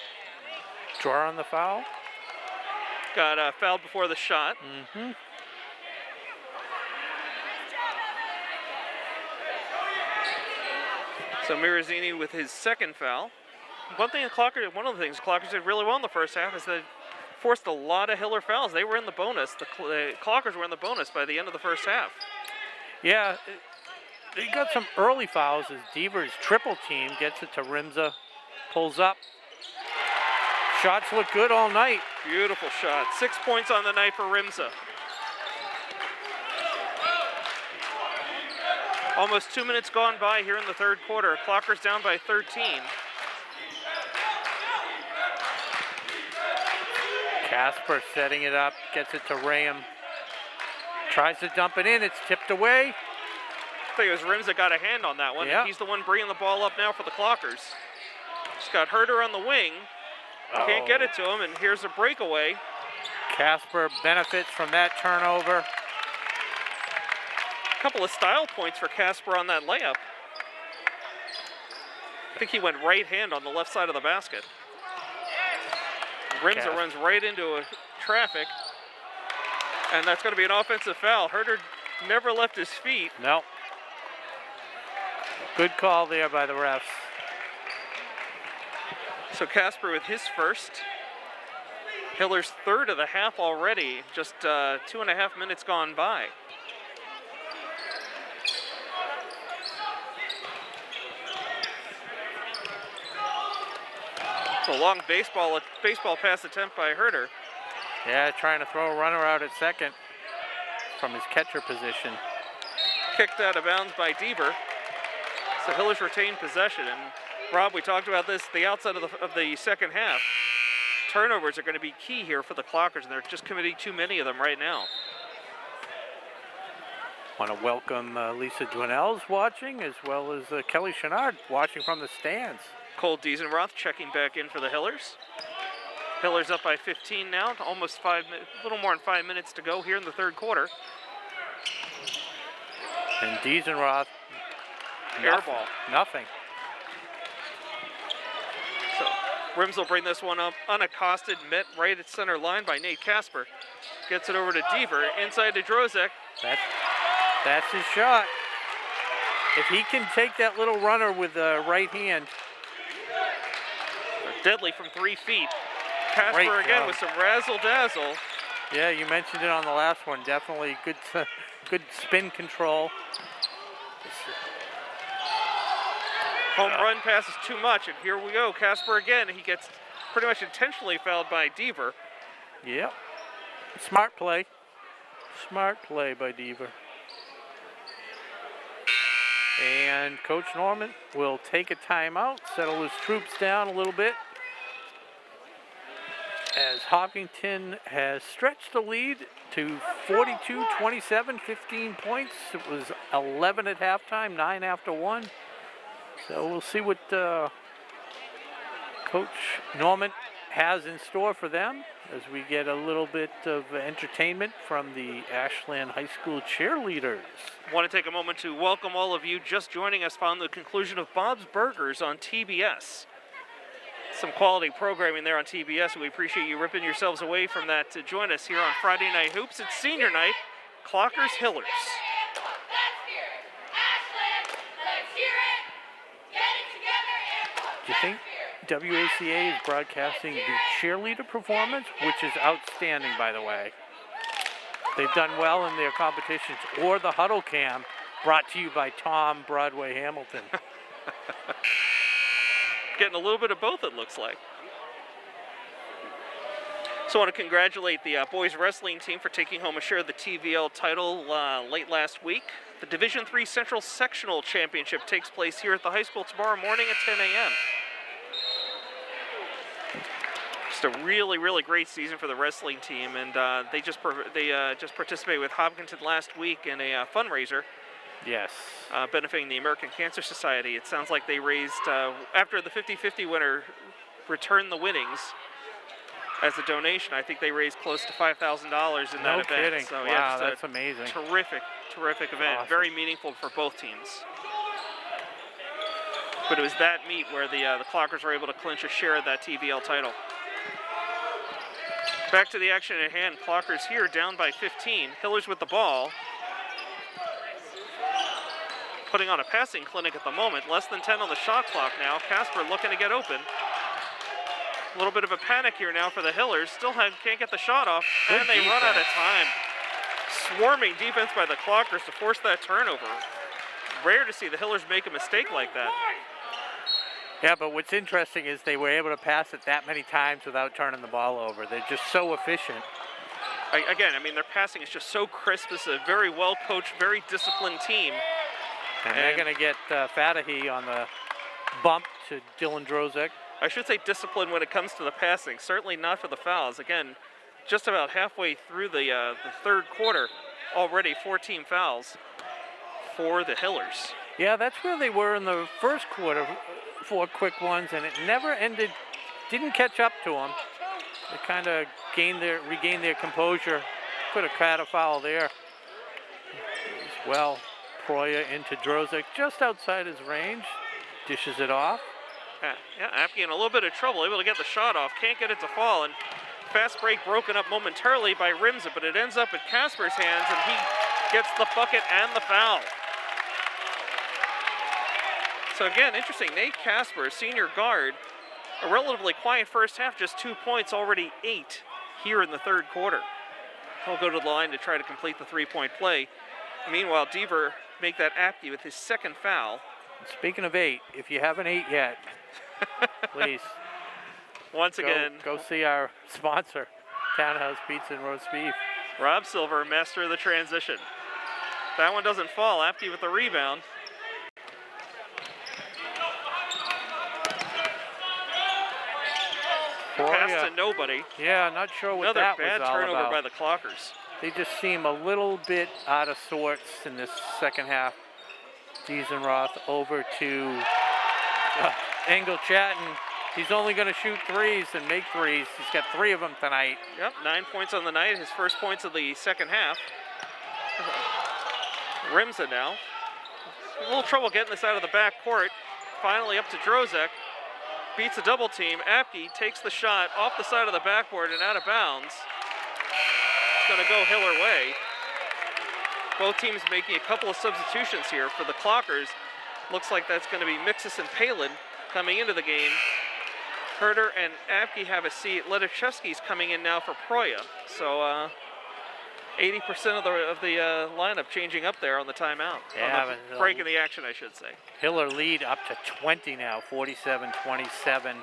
Draw on the foul. Got fouled before the shot. Mm-hmm. So Mirazini with his second foul. One of the things Clockers did really well in the first half is they forced a lot of Hiller fouls. They were in the bonus. The Clockers were in the bonus by the end of the first half. Yeah, they got some early fouls as Deaver's triple team gets it to Rimza, pulls up. Shots look good all night. Beautiful shot. 6 points on the night for Rimza. Almost 2 minutes gone by here in the third quarter. Clockers down by 13. Casper setting it up, gets it to Rayam. Tries to dump it in. It's tipped away. I think it was Rims that got a hand on that one. Yep. He's the one bringing the ball up now for the Clockers. He's got Herder on the wing. Can't get it to him, and here's a breakaway. Casper benefits from that turnover. A couple of style points for Casper on that layup. I think he went right hand on the left side of the basket. Rims runs right into traffic, and that's going to be an offensive foul. Herder never left his feet. No. Good call there by the refs. So Casper with his first. Hiller's third of the half already, just 2.5 minutes gone by. So long baseball pass attempt by Herder. Yeah, trying to throw a runner out at second from his catcher position. Kicked out of bounds by Deaver. So Hiller's retained possession. And Rob, we talked about this at the outset of the second half. Turnovers are going to be key here for the Clockers, and they're just committing too many of them right now. Want to welcome Lisa Dwinell's watching, as well as Kelly Chenard watching from the stands. Cole Diesenroth checking back in for the Hillers. Hillers up by 15 now, almost a little more than 5 minutes to go here in the third quarter. And Diesenroth, airball. Nothing. So Rims will bring this one up unaccosted, met right at center line by Nate Casper. Gets it over to Deaver, inside to Drozek. That's his shot. If he can take that little runner with the right hand. Deadly from 3 feet. Casper again with some razzle-dazzle. Yeah, you mentioned it on the last one. Definitely good spin control. Home run passes too much, and here we go. Casper again. He gets pretty much intentionally fouled by Deaver. Yep. Smart play. Smart play by Deaver. And Coach Norman will take a timeout, settle his troops down a little bit, as Hopkinton has stretched the lead to 42-27, 15 points. It was 11 at halftime, 9 after 1. So we'll see what Coach Norman has in store for them as we get a little bit of entertainment from the Ashland High School cheerleaders. I want to take a moment to welcome all of you just joining us following the conclusion of Bob's Burgers on TBS. Some quality programming there on TBS, and we appreciate you ripping yourselves away from that to join us here on Friday Night Hoops. It's senior night, Clockers Hillers. Do you think WACA is broadcasting the cheerleader performance, which is outstanding, by the way? They've done well in their competitions, or the Huddle Cam, brought to you by Tom Broadway Hamilton. Getting a little bit of both, it looks like. So I want to congratulate the boys wrestling team for taking home a share of the TVL title late last week. The Division III Central Sectional Championship takes place here at the high school tomorrow morning at 10 a.m. Just a really, really great season for the wrestling team, and they just participated with Hopkinton last week in a fundraiser. Yes. Benefiting the American Cancer Society. It sounds like they raised, after the 50-50 winner returned the winnings as a donation, I think they raised close to $5,000 in that event. No kidding. So, wow, yeah, that's amazing. Terrific event. Awesome. Very meaningful for both teams. But it was that meet where the Clockers were able to clinch a share of that TVL title. Back to the action at hand. Clockers here down by 15. Hillers with the ball. Putting on a passing clinic at the moment. Less than 10 on the shot clock now. Casper looking to get open. A little bit of a panic here now for the Hillers. Still can't get the shot off, and they run out of time. Swarming defense by the Clockers to force that turnover. Rare to see the Hillers make a mistake like that. Yeah, but what's interesting is they were able to pass it that many times without turning the ball over. They're just so efficient. Again, I mean, their passing is just so crisp. It's a very well-coached, very disciplined team. And they're going to get Fatahy on the bump to Dylan Drozek. I should say discipline when it comes to the passing. Certainly not for the fouls. Again, just about halfway through the third quarter, already 14 fouls for the Hillers. Yeah, that's where they were in the first quarter, 4 quick ones, and it never ended, didn't catch up to them. They kind of regained their composure. Could have caught a foul there. As well, Proya into Drozek, just outside his range, dishes it off. Yeah, Apke in a little bit of trouble, able to get the shot off, can't get it to fall, and fast break broken up momentarily by Rimza, but it ends up in Casper's hands, and he gets the bucket and the foul. So again, interesting, Nate Casper, senior guard, a relatively quiet first half, just 2 points, already 8 here in the third quarter. He'll go to the line to try to complete the 3-point play. Meanwhile, Deaver make that Apke with his second foul. Speaking of 8, if you haven't 8 yet, please. Once again, go see our sponsor, Townhouse Pizza and Roast Beef. Rob Silver, master of the transition. That one doesn't fall. Apke with the rebound. Pass to nobody. Yeah, not sure what that was all about. Another bad turnover by the Clockers. They just seem a little bit out of sorts in this second half. Diesenroth over to Engel Chatton. He's only going to shoot threes and make threes. He's got 3 of them tonight. Yep, 9 points on the night. His first points of the second half. Rimza now. A little trouble getting this out of the back court. Finally up to Drozek. Beats a double team. Apke takes the shot off the side of the backboard and out of bounds. It's going to go Hiller way. Both teams making a couple of substitutions here for the Clockers. Looks like that's going to be Mixus and Palin coming into the game. Herder and Apke have a seat. Ledachevsky's coming in now for Proya. So 80% of the lineup changing up there on the timeout. Yeah, breaking the action, I should say. Hiller lead up to 20 now, 47-27.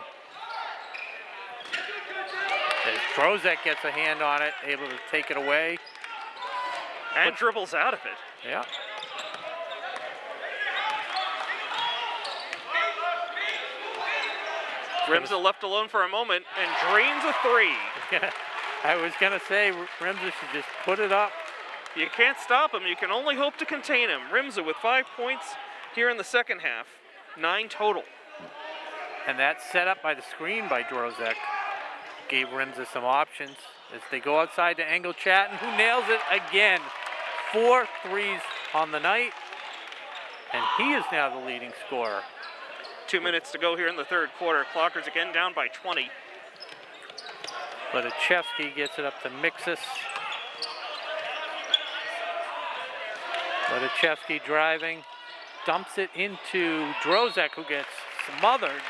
As Drozek gets a hand on it, able to take it away. And dribbles out of it. Yeah. Rimza left alone for a moment and drains a 3. I was going to say, Rimza should just put it up. You can't stop him. You can only hope to contain him. Rimza with 5 points here in the second half. 9 total. And that's set up by the screen by Drozek. Gave Rimza some options as they go outside to Engel Chatton, who nails it again. 4 threes on the night. And he is now the leading scorer. 2 minutes to go here in the third quarter. Clockers again down by 20. Ledachevsky gets it up to Mixus. Ledachevsky driving, dumps it into Drozek, who gets smothered.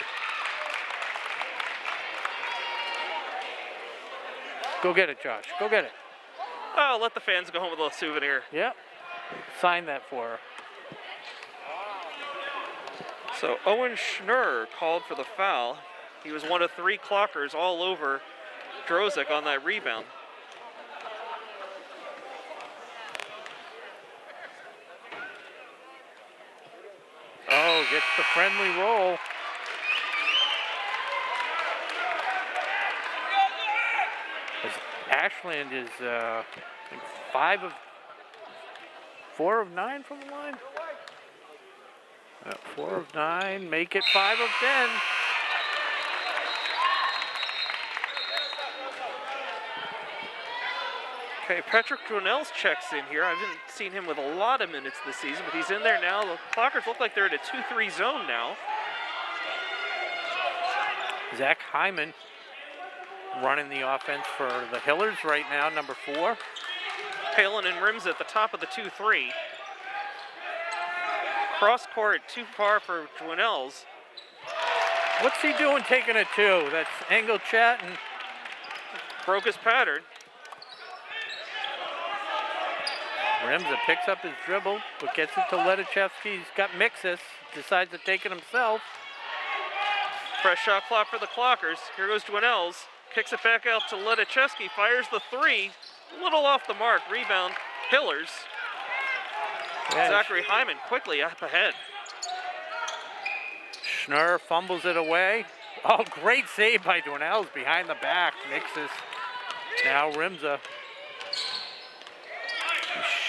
Go get it, Josh. Go get it. Oh, let the fans go home with a little souvenir. Yep. Sign that for her. So Owen Schnurr called for the foul. He was one of 3 Clockers all over Drozek on that rebound. Oh, gets the friendly roll. As Ashland is I think 4 of 9 from the line. 4 of 9, make it 5 of 10. Okay, Patrick Cornell checks in here. I haven't seen him with a lot of minutes this season, but he's in there now. The Clockers look like they're in a 2-3 zone now. Zach Hyman running the offense for the Hillers right now, number 4. Palin and Rimza at the top of the 2-3. Cross court too far for Dwinells. What's he doing taking a 2? That's Engel Chatton. Broke his pattern. Rimza picks up his dribble, but gets it to Ledachevsky. He's got Mixus, decides to take it himself. Fresh shot clock for the Clockers. Here goes Dwinells. Kicks it back out to Ledachevsky, fires the 3. A little off the mark. Rebound, Hillers. Yeah, Zachary Hyman quickly up ahead. Schnurr fumbles it away. Oh, great save by Dwinells behind the back. Mixus. Now Rimza.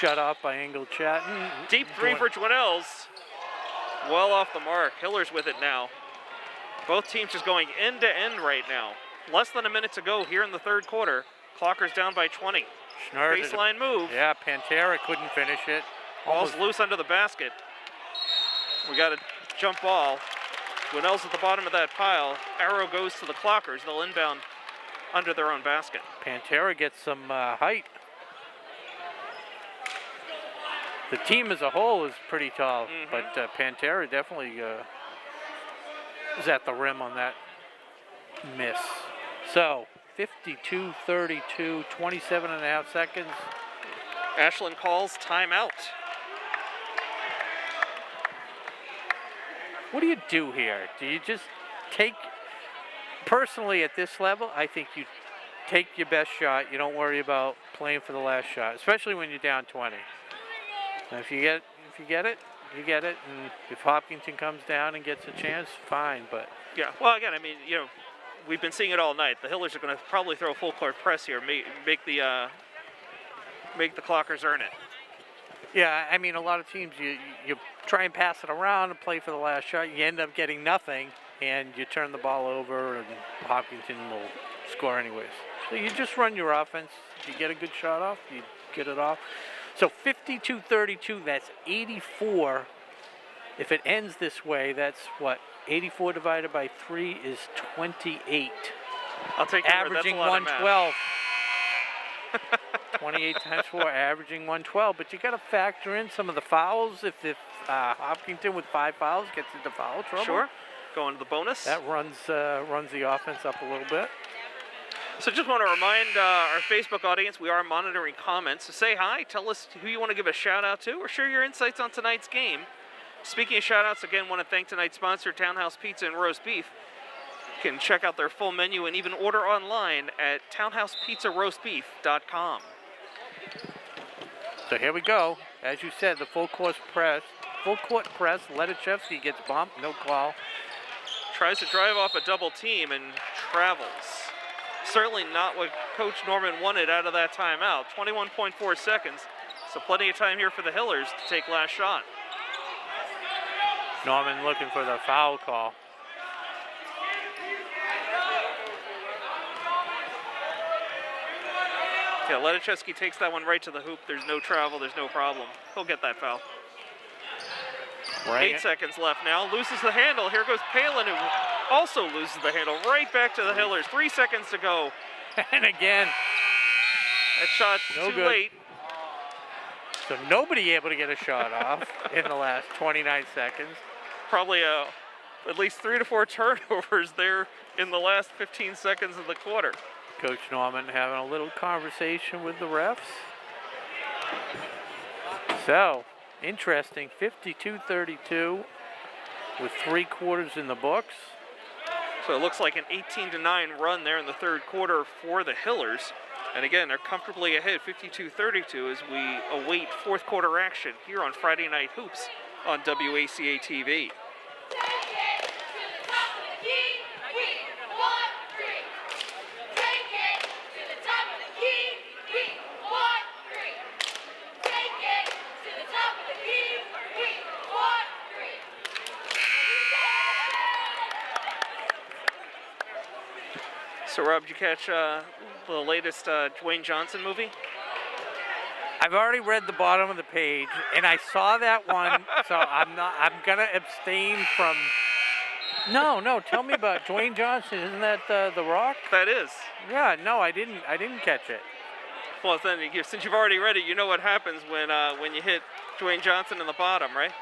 shut off by Angle Chatton. Deep three for Dwinells. Well off the mark. Hillers with it now. Both teams just going end to end right now. Less than a minute to go here in the third quarter. Clockers down by 20. Baseline move. Yeah, Pantera couldn't finish it. Ball's loose under the basket. We got a jump ball. Dwinells at the bottom of that pile. Arrow goes to the Clockers. They'll inbound under their own basket. Pantera gets some height. The team as a whole is pretty tall, but Pantera definitely is at the rim on that miss. So, 52-32, 27 and a half seconds. Ashland calls timeout. What do you do here? Do you just take, personally at this level, I think you take your best shot. You don't worry about playing for the last shot, especially when you're down 20. And if you get it, you get it. And if Hopkinton comes down and gets a chance, fine. But yeah, well, again, I mean, you know, we've been seeing it all night. The Hillers are going to probably throw a full court press here, make the Clockers earn it. yeah, I mean, a lot of teams you try and pass it around and play for the last shot. You end up getting nothing, and you turn the ball over, and Hopkinton will score anyways. So you just run your offense. If you get a good shot off, you get it off. So 52-32, that's 84. If it ends this way, that's what? 84 divided by 3 is 28. I'll take your word, that's a averaging lot of math. 112. 28 times 4, averaging 112. But you got to factor in some of the fouls. If Hopkinton with 5 fouls gets into foul trouble, Sure, going to the bonus. that runs the offense up a little bit. So just want to remind our Facebook audience, we are monitoring comments. So say hi, tell us who you want to give a shout out to, or share your insights on tonight's game. Speaking of shout outs, again, want to thank tonight's sponsor, Townhouse Pizza and Roast Beef. You can check out their full menu and even order online at townhousepizzaroastbeef.com. So here we go. As you said, the full court press. Ledachevsky gets bumped, no call. Tries to drive off a double team and travels. Certainly not what Coach Norman wanted out of that timeout. 21.4 seconds, so plenty of time here for the Hillers to take last shot. Norman looking for the foul call. Yeah, Ledachevsky takes that one right to the hoop. There's no travel, there's no problem. He'll get that foul. 8 seconds left now. Loses the handle. Here goes Palin, who also loses the handle. Right back to the Hillers. 3 seconds to go. And again, that shot no too good. late. So nobody able to get a shot off in the last 29 seconds. Probably at least 3 to 4 turnovers there in the last 15 seconds of the quarter. Coach Norman having a little conversation with the refs. So, interesting, 52-32 with 3 quarters in the books. So it looks like an 18-9 run there in the third quarter for the Hillers. And again, they're comfortably ahead, 52-32, as we await fourth quarter action here on Friday Night Hoops on WACA-TV. So Rob, did you catch the latest Dwayne Johnson movie? I've already read the bottom of the page, and I saw that one, so I'm gonna abstain from. No, tell me about Dwayne Johnson. Isn't that The Rock? That is. Yeah, no, I didn't catch it. Well, then, since you've already read it, you know what happens when you hit Dwayne Johnson in the bottom, right?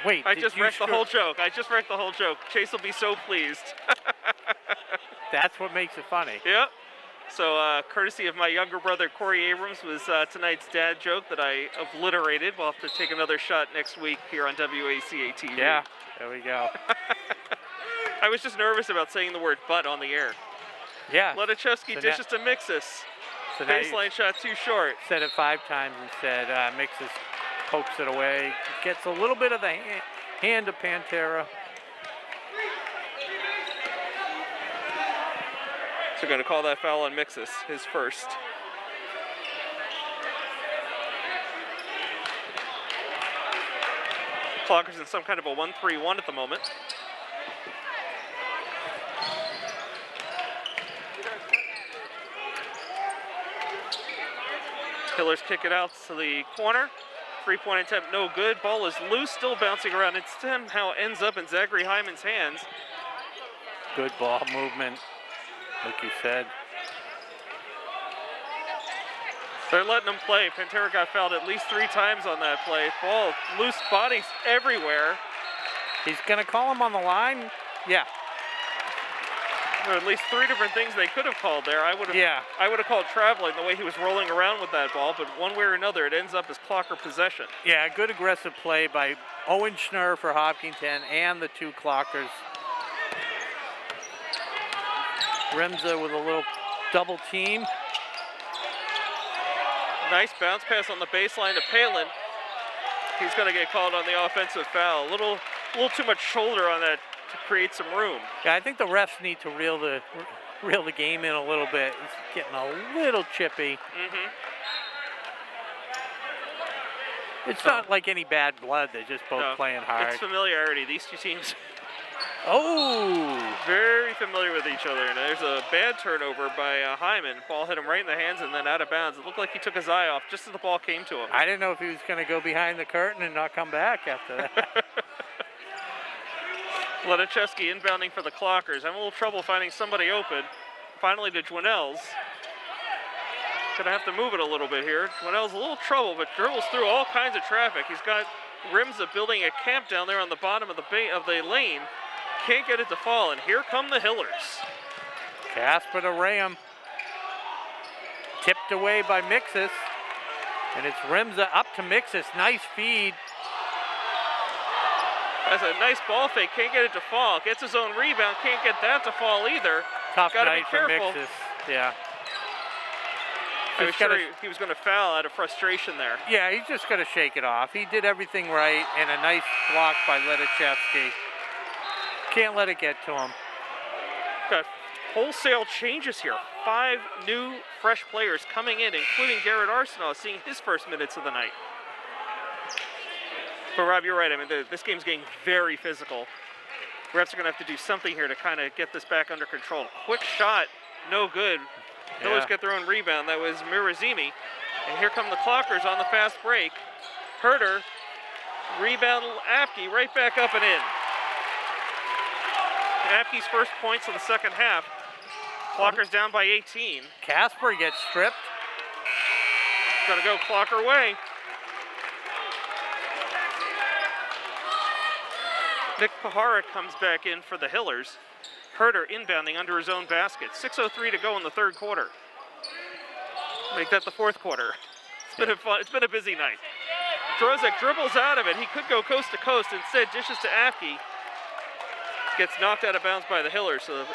Wait, I just wrecked the whole joke. Chase will be so pleased. That's what makes it funny. Yep. So, courtesy of my younger brother, Corey Abrams, was tonight's dad joke that I obliterated. We'll have to take another shot next week here on WACA-TV. Yeah, there we go. I was just nervous about saying the word butt on the air. Yeah. Ledachevsky dishes to Mixus. So baseline shot too short. Said it 5 times instead. Mixus pokes it away. Gets a little bit of the hand of Pantera. So going to call that foul on Mixus, his first. Clockers in some kind of a 1-3-1 at the moment. Hillers kick it out to the corner. 3-point attempt, no good. Ball is loose, still bouncing around. It somehow ends up in Zachary Hyman's hands. Good ball movement, like you said. They're letting him play. Pantera got fouled at least 3 times on that play. Ball, loose bodies everywhere. He's going to call him on the line. Yeah. There are at least 3 different things they could have called there. I would have called traveling the way he was rolling around with that ball, but one way or another, it ends up as Clocker possession. Yeah, good aggressive play by Owen Schnurr for Hopkinton and the 2 Clockers. Remza with a little double team. Nice bounce pass on the baseline to Palin. He's going to get called on the offensive foul. A little too much shoulder on that to create some room. Yeah, I think the refs need to reel the game in a little bit. It's getting a little chippy. It's not like any bad blood. They're just both playing hard. It's familiarity. These 2 teams Oh! very familiar with each other. And there's a bad turnover by Hyman. Ball hit him right in the hands and then out of bounds. It looked like he took his eye off just as the ball came to him. I didn't know if he was going to go behind the curtain and not come back after that. Ledichevsky inbounding for the Clockers. Having a little trouble finding somebody open. Finally to Dwinells. Gonna have to move it a little bit here. Dwinells a little trouble, but dribbles through all kinds of traffic. He's got Rimza building a camp down there on the bottom of the lane. Can't get it to fall, and here come the Hillers. Casper to Ram. Tipped away by Mixus. And it's Rimza up to Mixus. Nice feed. That's a nice ball fake. Can't get it to fall. Gets his own rebound. Can't get that to fall either. Tough Gotta night be for careful. Mixus. Yeah. I was sure he was going to foul out of frustration there. Yeah, he's just going to shake it off. He did everything right, and a nice block by Ledichevsky. Can't let it get to him. Got wholesale changes here. 5 new fresh players coming in, including Garrett Arsenault, seeing his first minutes of the night. But Rob, you're right. I mean, this game's getting very physical. Refs are going to have to do something here to kind of get this back under control. Quick shot, no good. Hillers get their own rebound. That was Mirazimi. And here come the Clockers on the fast break. Herder, rebound Apke, right back up and in. Apke's first points of the second half. Clockers down by 18. Casper gets stripped. Gonna go Clocker way. Nick Pahara comes back in for the Hillers. Herder inbounding under his own basket. 6:03 to go in the third quarter. Make that the fourth quarter. It's been fun. It's been a busy night. Drozek dribbles out of it. He could go coast to coast. Instead, dishes to Apke. Gets knocked out of bounds by the Hillers. So the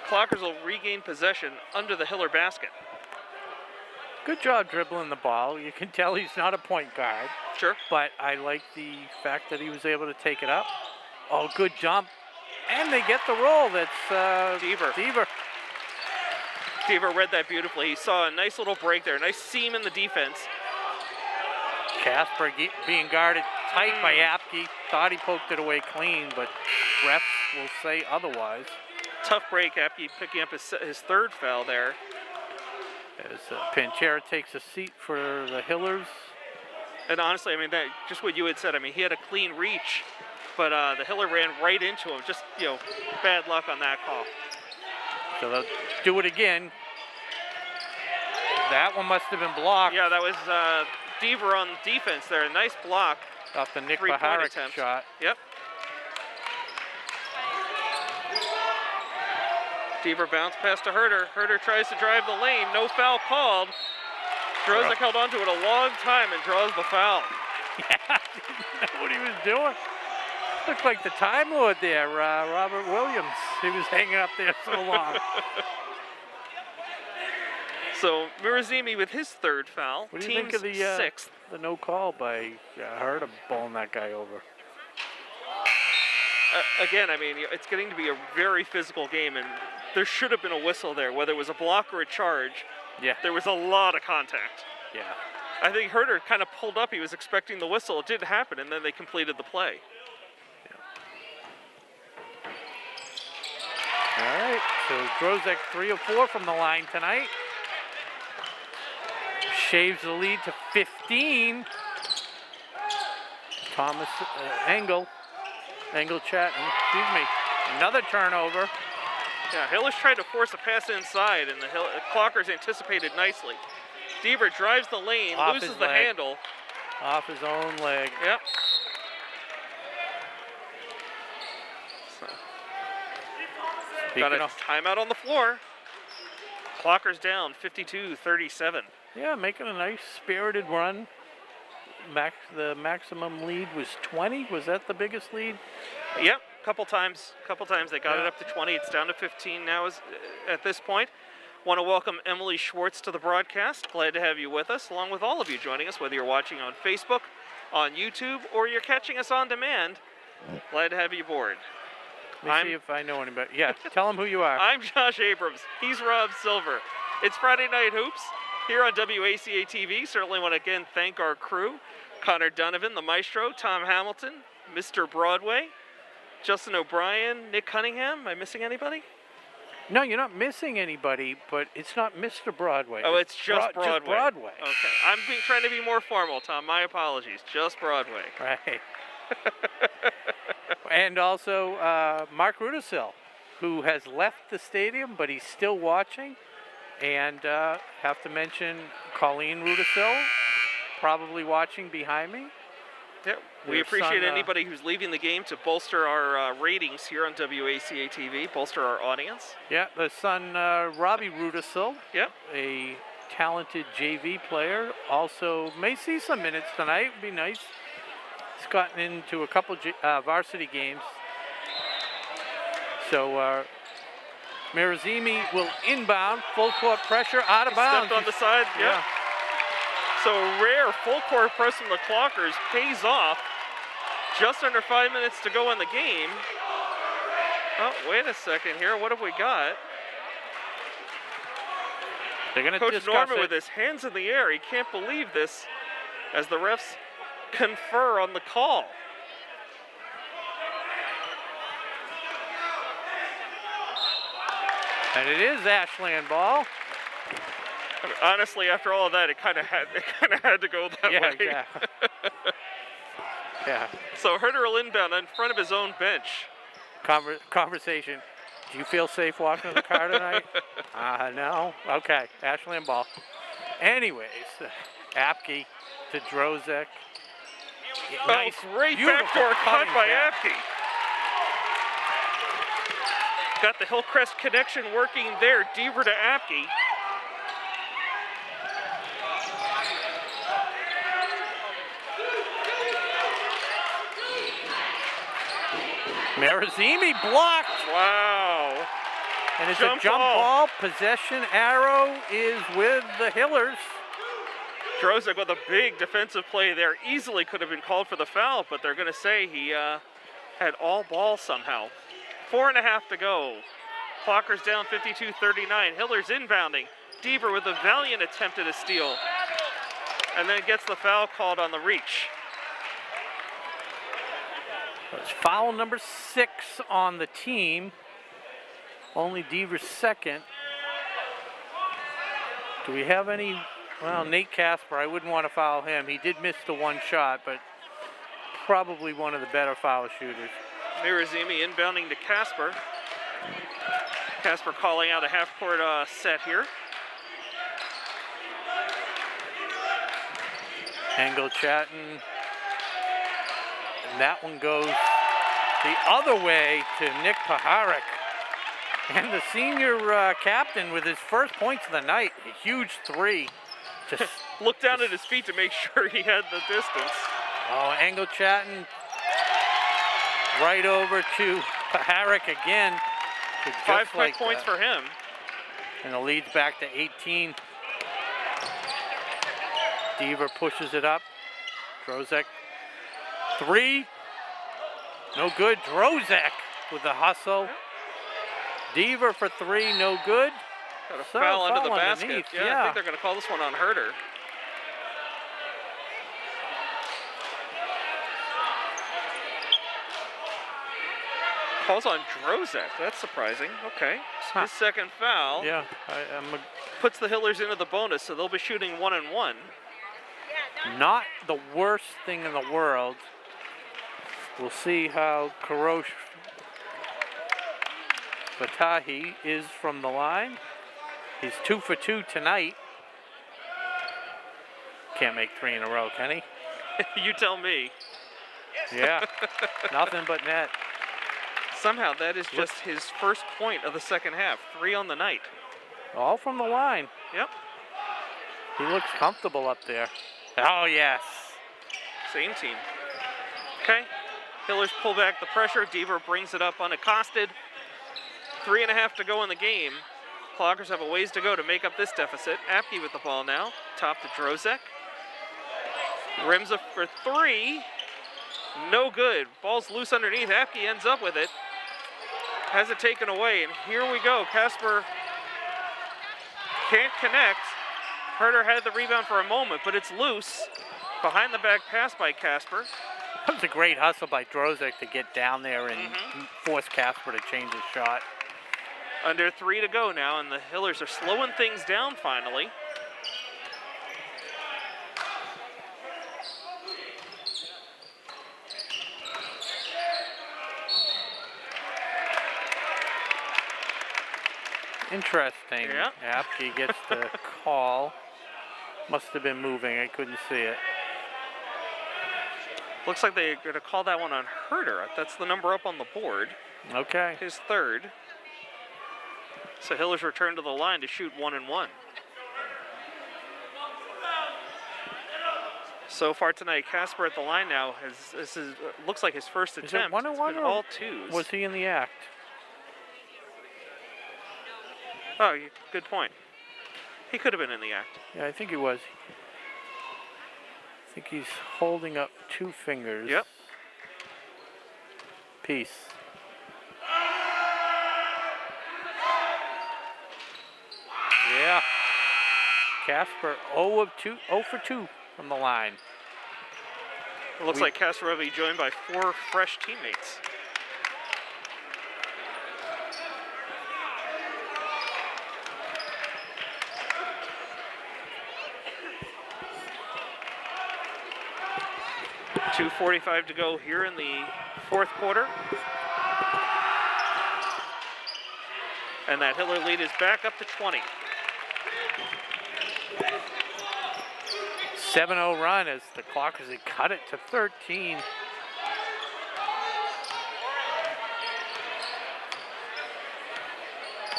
Clockers will regain possession under the Hiller basket. Good job dribbling the ball. You can tell he's not a point guard. Sure. But I like the fact that he was able to take it up. Oh, good jump. And they get the roll. That's Deaver. Deaver read that beautifully. He saw a nice little break there, a nice seam in the defense. Casper being guarded tight by Apke. Thought he poked it away clean, but refs will say otherwise. Tough break. Apke picking up his third foul there. As Pantera takes a seat for the Hillers. And honestly, I mean, that just what you had said. I mean, he had a clean reach, but the Hiller ran right into him. Just, bad luck on that call. So they'll do it again. That one must have been blocked. Yeah, that was Deaver on defense there. A nice block. Off the Nick 3-point Pahara attempt. shot. Yep. Deaver bounce pass to Herder. Herder tries to drive the lane. No foul called. Drozek held onto it a long time and draws the foul. Yeah, I didn't know what he was doing. Looked like the Time Lord there, Robert Williams. He was hanging up there so long. So Mirazimi with his third foul. What do you think of the sixth? The no call by Herder bowling that guy over? Again, I mean, it's getting to be a very physical game, and there should have been a whistle there, whether it was a block or a charge. Yeah. There was a lot of contact. Yeah. I think Herder kind of pulled up. He was expecting the whistle. It didn't happen, and then they completed the play. All right, so Drozek 3 of 4 from the line tonight. Shaves the lead to 15. Thomas Engel Chatton, excuse me. Another turnover. Yeah, Hillers tried to force a pass inside, and the Clockers anticipated nicely. Deaver drives the lane, loses the handle. Off his own leg. Yep. Got a timeout on the floor. Clockers down 52-37. Yeah, making a nice spirited run. The maximum lead was 20. Was that the biggest lead? Yep, couple times they got it up to 20. It's down to 15 now at this point. Want to welcome Emily Schwartz to the broadcast. Glad to have you with us, along with all of you joining us, whether you're watching on Facebook, on YouTube, or you're catching us on demand. Glad to have you aboard. Let me see if I know anybody. Yeah, tell them who you are. I'm Josh Abrams. He's Rob Silver. It's Friday Night Hoops here on WACA-TV. Certainly want to again thank our crew. Connor Donovan, the maestro, Tom Hamilton, Mr. Broadway, Justin O'Brien, Nick Cunningham. Am I missing anybody? No, you're not missing anybody, but it's not Mr. Broadway. Oh, it's just Broadway. Just Broadway. Okay, I'm trying to be more formal, Tom. My apologies. Just Broadway. Right. And also Mark Rudisil, who has left the stadium, but he's still watching. And have to mention Colleen Rudisil, probably watching behind me. Yep. We appreciate anybody who's leaving the game to bolster our ratings here on WACA-TV, bolster our audience. Yeah, the son, Robbie Rudisil. Yep. A talented JV player. Also may see some minutes tonight. Would be nice. He's gotten into a couple varsity games. So Marazimi will inbound, full court pressure, out of bounds. Stepped on the side, yeah. So a rare full court press from the Clockers pays off. Just under 5 minutes to go in the game. Oh, wait a second here. What have we got? They're going to Coach discuss Norman it. with his hands in the air. He can't believe this as the refs confer on the call. And it is Ashland ball. I mean, honestly, after all of that, it kind of had to go that way. Yeah. Yeah. So Herder will inbound in front of his own bench. Conversation. Do you feel safe walking in the car tonight? No. Okay. Ashland ball. Anyways, Apke to Drozek. Nice, great backdoor cut by Apke. Got the Hillcrest connection working there. Deaver to Apke. Marazimi blocked. Wow. And it's a jump ball. Possession arrow is with the Hillers. Drozek with a big defensive play there. Easily could have been called for the foul, but they're going to say he had all ball somehow. 4.5 to go. Clockers down 52-39. Hillers inbounding. Deaver with a valiant attempt at a steal. And then gets the foul called on the reach. That's foul number 6 on the team. Only Deaver's second. Do we have any? Well, Nate Casper, I wouldn't want to foul him. He did miss the one shot, but probably one of the better foul shooters. Mirazimi inbounding to Casper. Casper calling out a half-court set here. Engel Chatton. And that one goes the other way to Nick Paharik. And the senior captain with his first points of the night. A huge three. Just looked down at his feet to make sure he had the distance. Oh, Engel Chatton right over to Paharik again. 5 quick points for him. And the lead's back to 18. Deaver pushes it up. Drozek. 3. No good. Drozek with the hustle. Deaver for 3. No good. Got a foul under the basket. Underneath. Yeah, I think they're going to call this one on Herder. Calls on Drozek. That's surprising. Okay. His second foul. Yeah, Puts the Hillers into the bonus, so they'll be shooting 1-1. not the worst thing in the world. We'll see how Karosh Fatahi is from the line. He's 2 for 2 tonight. Can't make 3 in a row, can he? You tell me. Yeah, nothing but net. Somehow that is just his first point of the second half. 3 on the night. All from the line. Yep. He looks comfortable up there. Oh, yes. Same team. Okay. Hillers pull back the pressure. Deaver brings it up unaccosted. 3.5 to go in the game. Clockers have a ways to go to make up this deficit. Apke with the ball now. Top to Drozek. Rimza for 3. No good. Ball's loose underneath. Apke ends up with it. Has it taken away, and here we go. Casper can't connect. Herder had the rebound for a moment, but it's loose. Behind the back pass by Casper. That was a great hustle by Drozek to get down there and force Casper to change his shot. Under 3 to go now, and the Hillers are slowing things down finally. Interesting. Yeah. Apke gets the call. Must have been moving. I couldn't see it. Looks like they're going to call that one on Herder. That's the number up on the board. Okay. His third. So Hillers return to the line to shoot 1-1. So far tonight, Casper at the line now looks like his first attempt. Is it 1-1 It's been or all twos. was he in the act? Oh, good point. He could have been in the act. Yeah, I think he was. I think he's holding up 2 fingers. Yep. Peace. Yeah. Casper 0 for 2 from the line. It looks like Casper will be joined by 4 fresh teammates. .245 to go here in the fourth quarter. And that Hiller lead is back up to 20. 7-0 run as the Clockers had cut it to 13.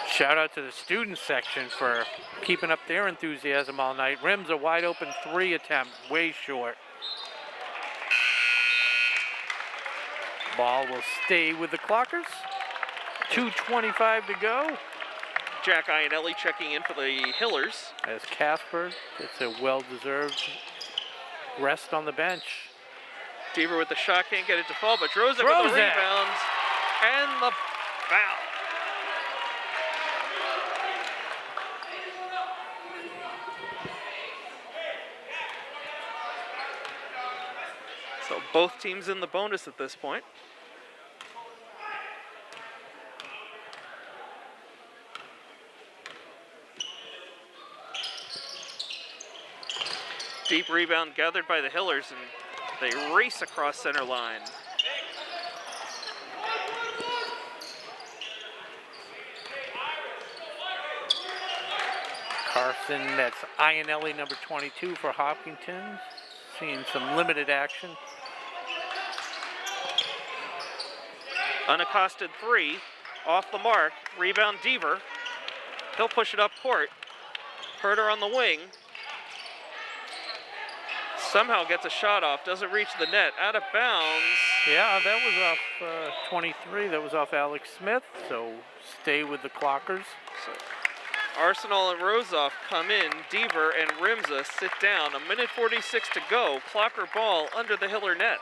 Shout out to the student section for keeping up their enthusiasm all night. Rims a wide open 3 attempt, way short. Ball will stay with the Clockers. 2:25 to go. Jack Iannelli checking in for the Hillers. As Casper gets a well-deserved rest on the bench. Deaver with the shot, can't get it to fall, but Drozek with the rebound and the foul. So both teams in the bonus at this point. Deep rebound gathered by the Hillers, and they race across center line. Carson, that's Iannelli, number 22 for Hopkinton. Seeing some limited action. Unaccosted 3, off the mark, rebound Deaver. He'll push it up court. Herder on the wing. Somehow gets a shot off, doesn't reach the net, out of bounds. Yeah, that was off 23, that was off Alex Smith, so stay with the Clockers. So Arsenal and Rozoff come in, Deaver and Rimza sit down. 1:46 to go, Clocker ball under the Hiller net.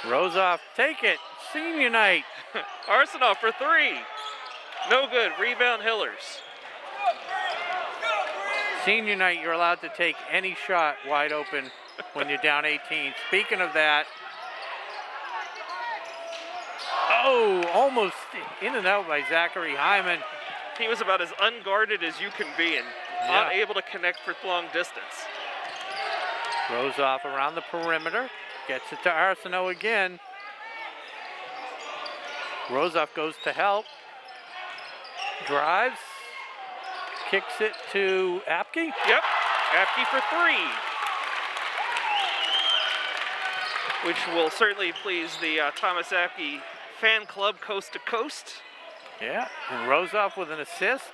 Rozoff, take it, senior night. Arsenal for 3, no good, rebound Hillers. Senior night, you're allowed to take any shot wide open when you're down 18. Speaking of that, Oh, almost in and out by Zachary Hyman. He was about as unguarded as you can be and not able to connect for long distance. Rozoff around the perimeter. Gets it to Arsenault again. Rozoff goes to help. Drives. Kicks it to Apke. Yep, Apke for 3. Which will certainly please the Thomas Apke fan club coast to coast. Yeah, and Rozoff with an assist.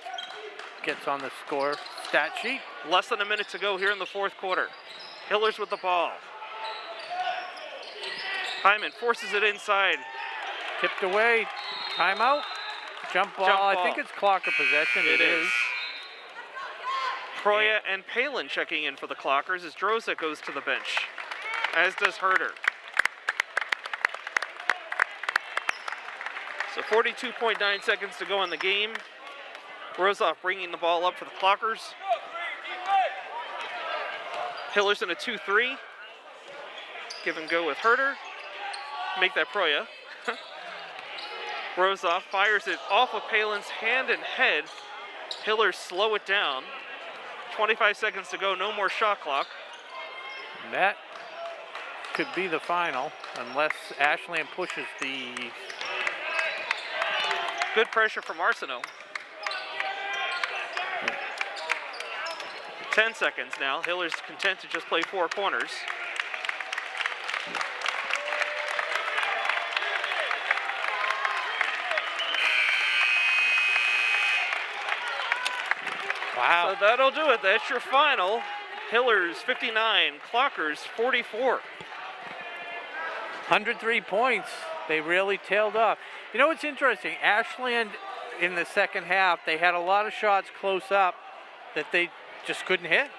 Gets on the score stat sheet. Less than a minute to go here in the fourth quarter. Hillers with the ball. Hyman forces it inside. Tipped away. Timeout. Jump ball. I think it's Clocker possession. It is. Proya and Palin checking in for the Clockers as Drozek goes to the bench, as does Herder. So 42.9 seconds to go in the game. Rozoff bringing the ball up for the Clockers. Hillers in a 2-3. Give and go with Herder. Make that Proya. Rozoff fires it off of Palin's hand and head. Hillers slow it down. 25 seconds to go, no more shot clock. That could be the final, unless Ashland pushes the... Good pressure from Arsenault. 10 seconds now. Hillers content to just play 4 corners. Wow. So that'll do it. That's your final. Hillers 59, Clockers 44. 103 points. They really tailed off. You know what's interesting? Ashland in the second half, they had a lot of shots close up that they just couldn't hit.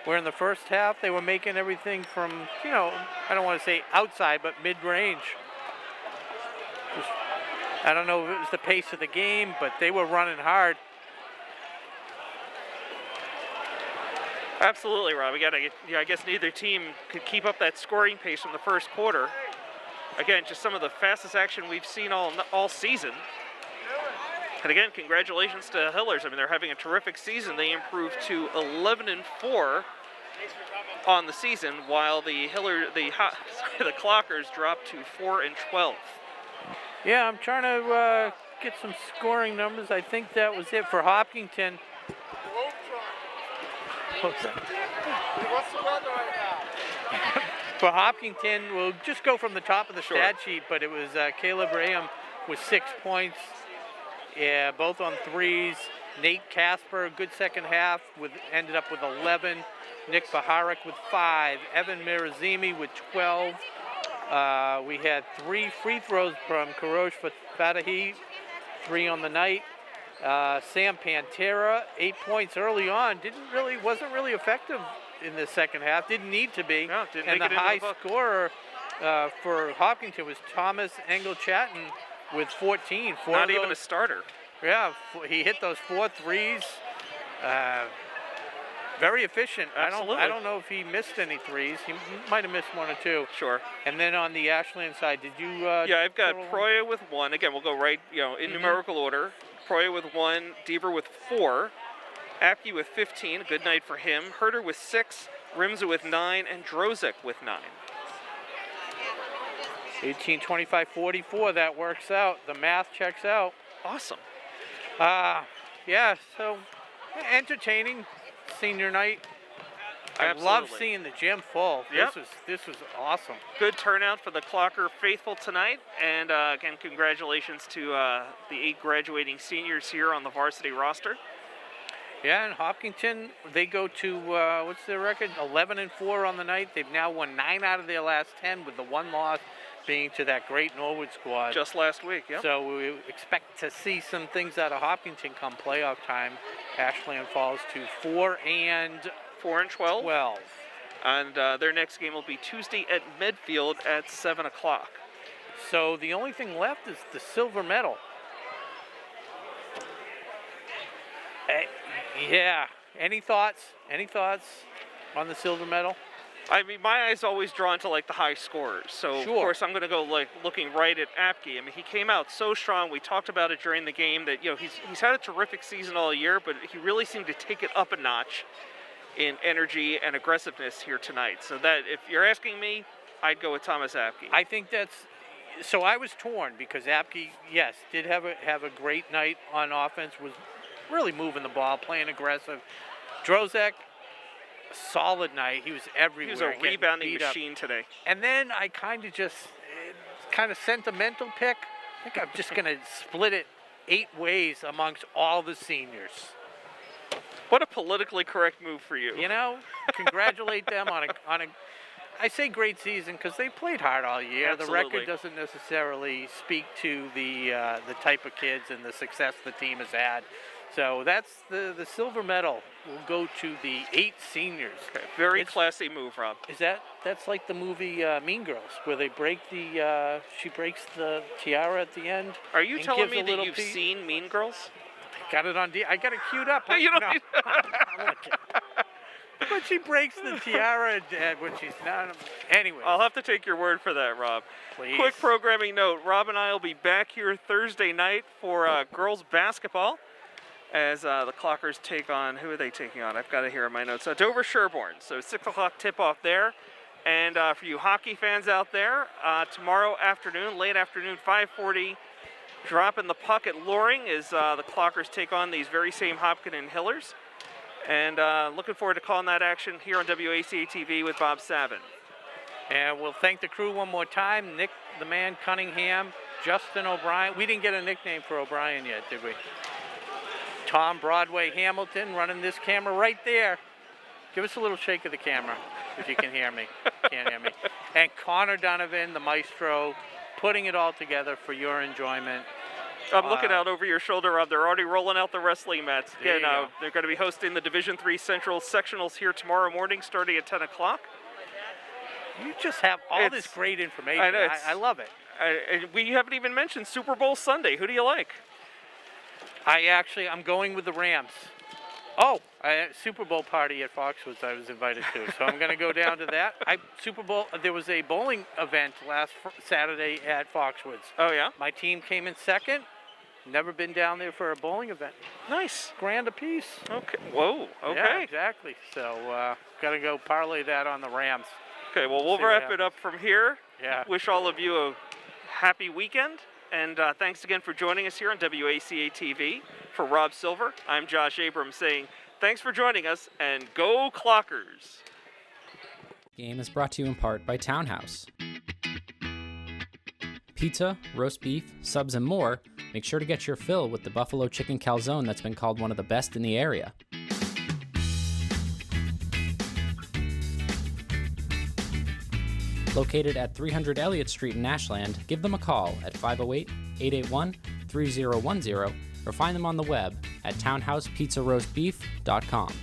Where in the first half, they were making everything from, you know, I don't want to say outside, but mid-range. I don't know if it was the pace of the game, but they were running hard. Absolutely, Rob. I guess neither team could keep up that scoring pace from the first quarter. Again, just some of the fastest action we've seen all season. And again, congratulations to Hillers. I mean, they're having a terrific season. They improved to 11-4 on the season, while the Clockers dropped to 4-12. Yeah, I'm trying to get some scoring numbers. I think that was it for Hopkinton. What's that? What's the weather right now? For Hopkinton, we'll just go from the top of the stat sheet, but it was Caleb Graham with 6 points, both on threes. Nate Casper, good second half, ended up with 11. Nick Baharik with 5. Evan Mirazimi with 12. We had 3 free throws from Karosh Fatahi, 3 on the night. Sam Pantera, 8 points early on. Wasn't really effective in the second half. Didn't need to be. No, didn't and make the it into high the book. scorer for Hopkinton was Thomas Engelchatten with 14. Not even a starter. Yeah, he hit those 4 threes. Very efficient. Absolutely. I don't know if he missed any threes. He might have missed 1 or 2. Sure. And then on the Ashland side, did you? Yeah, I've got total one? Proya with 1. Again, we'll go right, in numerical order. Proya with 1, Deaver with 4, Apke with 15, good night for him. Herder with 6, Rimza with 9, and Drozek with 9. 18, 25, 44, that works out. The math checks out. Awesome. Yeah, so entertaining senior night. Absolutely. I love seeing the gym full. Yep. This was awesome. Good turnout for the Clocker faithful tonight. And again, congratulations to the 8 graduating seniors here on the varsity roster. Yeah, and Hopkinton, they go to, what's their record? 11-4 on the night. They've now won 9 out of their last 10, with the 1 loss being to that great Norwood squad. Just last week, yeah. So we expect to see some things out of Hopkinton come playoff time. Ashland falls to 4-12. 4-12. And their next game will be Tuesday at Medfield at 7 o'clock. So the only thing left is the silver medal. Yeah. Any thoughts? Any thoughts on the silver medal? I mean, my eyes always drawn to like the high scorers. So of course I'm going to go like looking right at Apke. I mean, he came out so strong. We talked about it during the game that he's had a terrific season all year, but he really seemed to take it up a notch in energy and aggressiveness here tonight. So that if you're asking me, I'd go with Thomas Apke. I think that's. So I was torn because Apke, yes, did have a great night on offense. Was really moving the ball, playing aggressive. Drozek. Solid night. He was everywhere. He was a rebounding machine today. And then I kind of sentimental pick. I think I'm just going to split it 8 ways amongst all the seniors. What a politically correct move for you. You know, congratulate them on a I say great season because they played hard all year. Absolutely. The record doesn't necessarily speak to the type of kids and the success the team has had. So that's the silver medal will go to the 8 seniors. Okay. Very classy move, Rob. That's like the movie Mean Girls, where they break she breaks the tiara at the end. Are you telling me that you've seen Mean Girls? I got it on I got it queued up. No, you don't. No. But she breaks the tiara when she's not. Anyway. I'll have to take your word for that, Rob. Please. Quick programming note. Rob and I will be back here Thursday night for girls basketball. As the Clockers take on, who are they taking on? I've got it here in my notes. Dover Sherborne. So 6 o'clock tip-off there. And for you hockey fans out there, tomorrow afternoon, late afternoon, 5:40, dropping the puck at Loring as the Clockers take on these very same Hopkinton Hillers. And looking forward to calling that action here on WACA-TV with Bob Savin. And we'll thank the crew one more time. Nick, the man, Cunningham, Justin O'Brien. We didn't get a nickname for O'Brien yet, did we? Tom Broadway Hamilton running this camera right there. Give us a little shake of the camera if you can hear me. Can't hear me. And Connor Donovan, the maestro, putting it all together for your enjoyment. I'm looking out over your shoulder, Rob. They're already rolling out the wrestling mats. Again, they're going to be hosting the Division III Central Sectionals here tomorrow morning starting at 10 o'clock. You just have all this great information. I know, I love it. We haven't even mentioned Super Bowl Sunday. Who do you like? I'm going with the Rams. Oh, Super Bowl party at Foxwoods I was invited to, so I'm going to go down to that. There was a bowling event last Saturday at Foxwoods. Oh, yeah? My team came in second. Never been down there for a bowling event. Nice. Grand apiece. Okay. Whoa, okay. Yeah, exactly. So, got to go parlay that on the Rams. Okay, well, we'll wrap it up from here. Yeah. Wish all of you a happy weekend. And thanks again for joining us here on WACA-TV. For Rob Silver, I'm Josh Abrams saying thanks for joining us and go Clockers. Game is brought to you in part by Townhouse. Pizza, roast beef, subs, and more. Make sure to get your fill with the buffalo chicken calzone that's been called one of the best in the area. Located at 300 Elliott Street in Ashland, give them a call at 508-881-3010 or find them on the web at townhousepizzaroastbeef.com.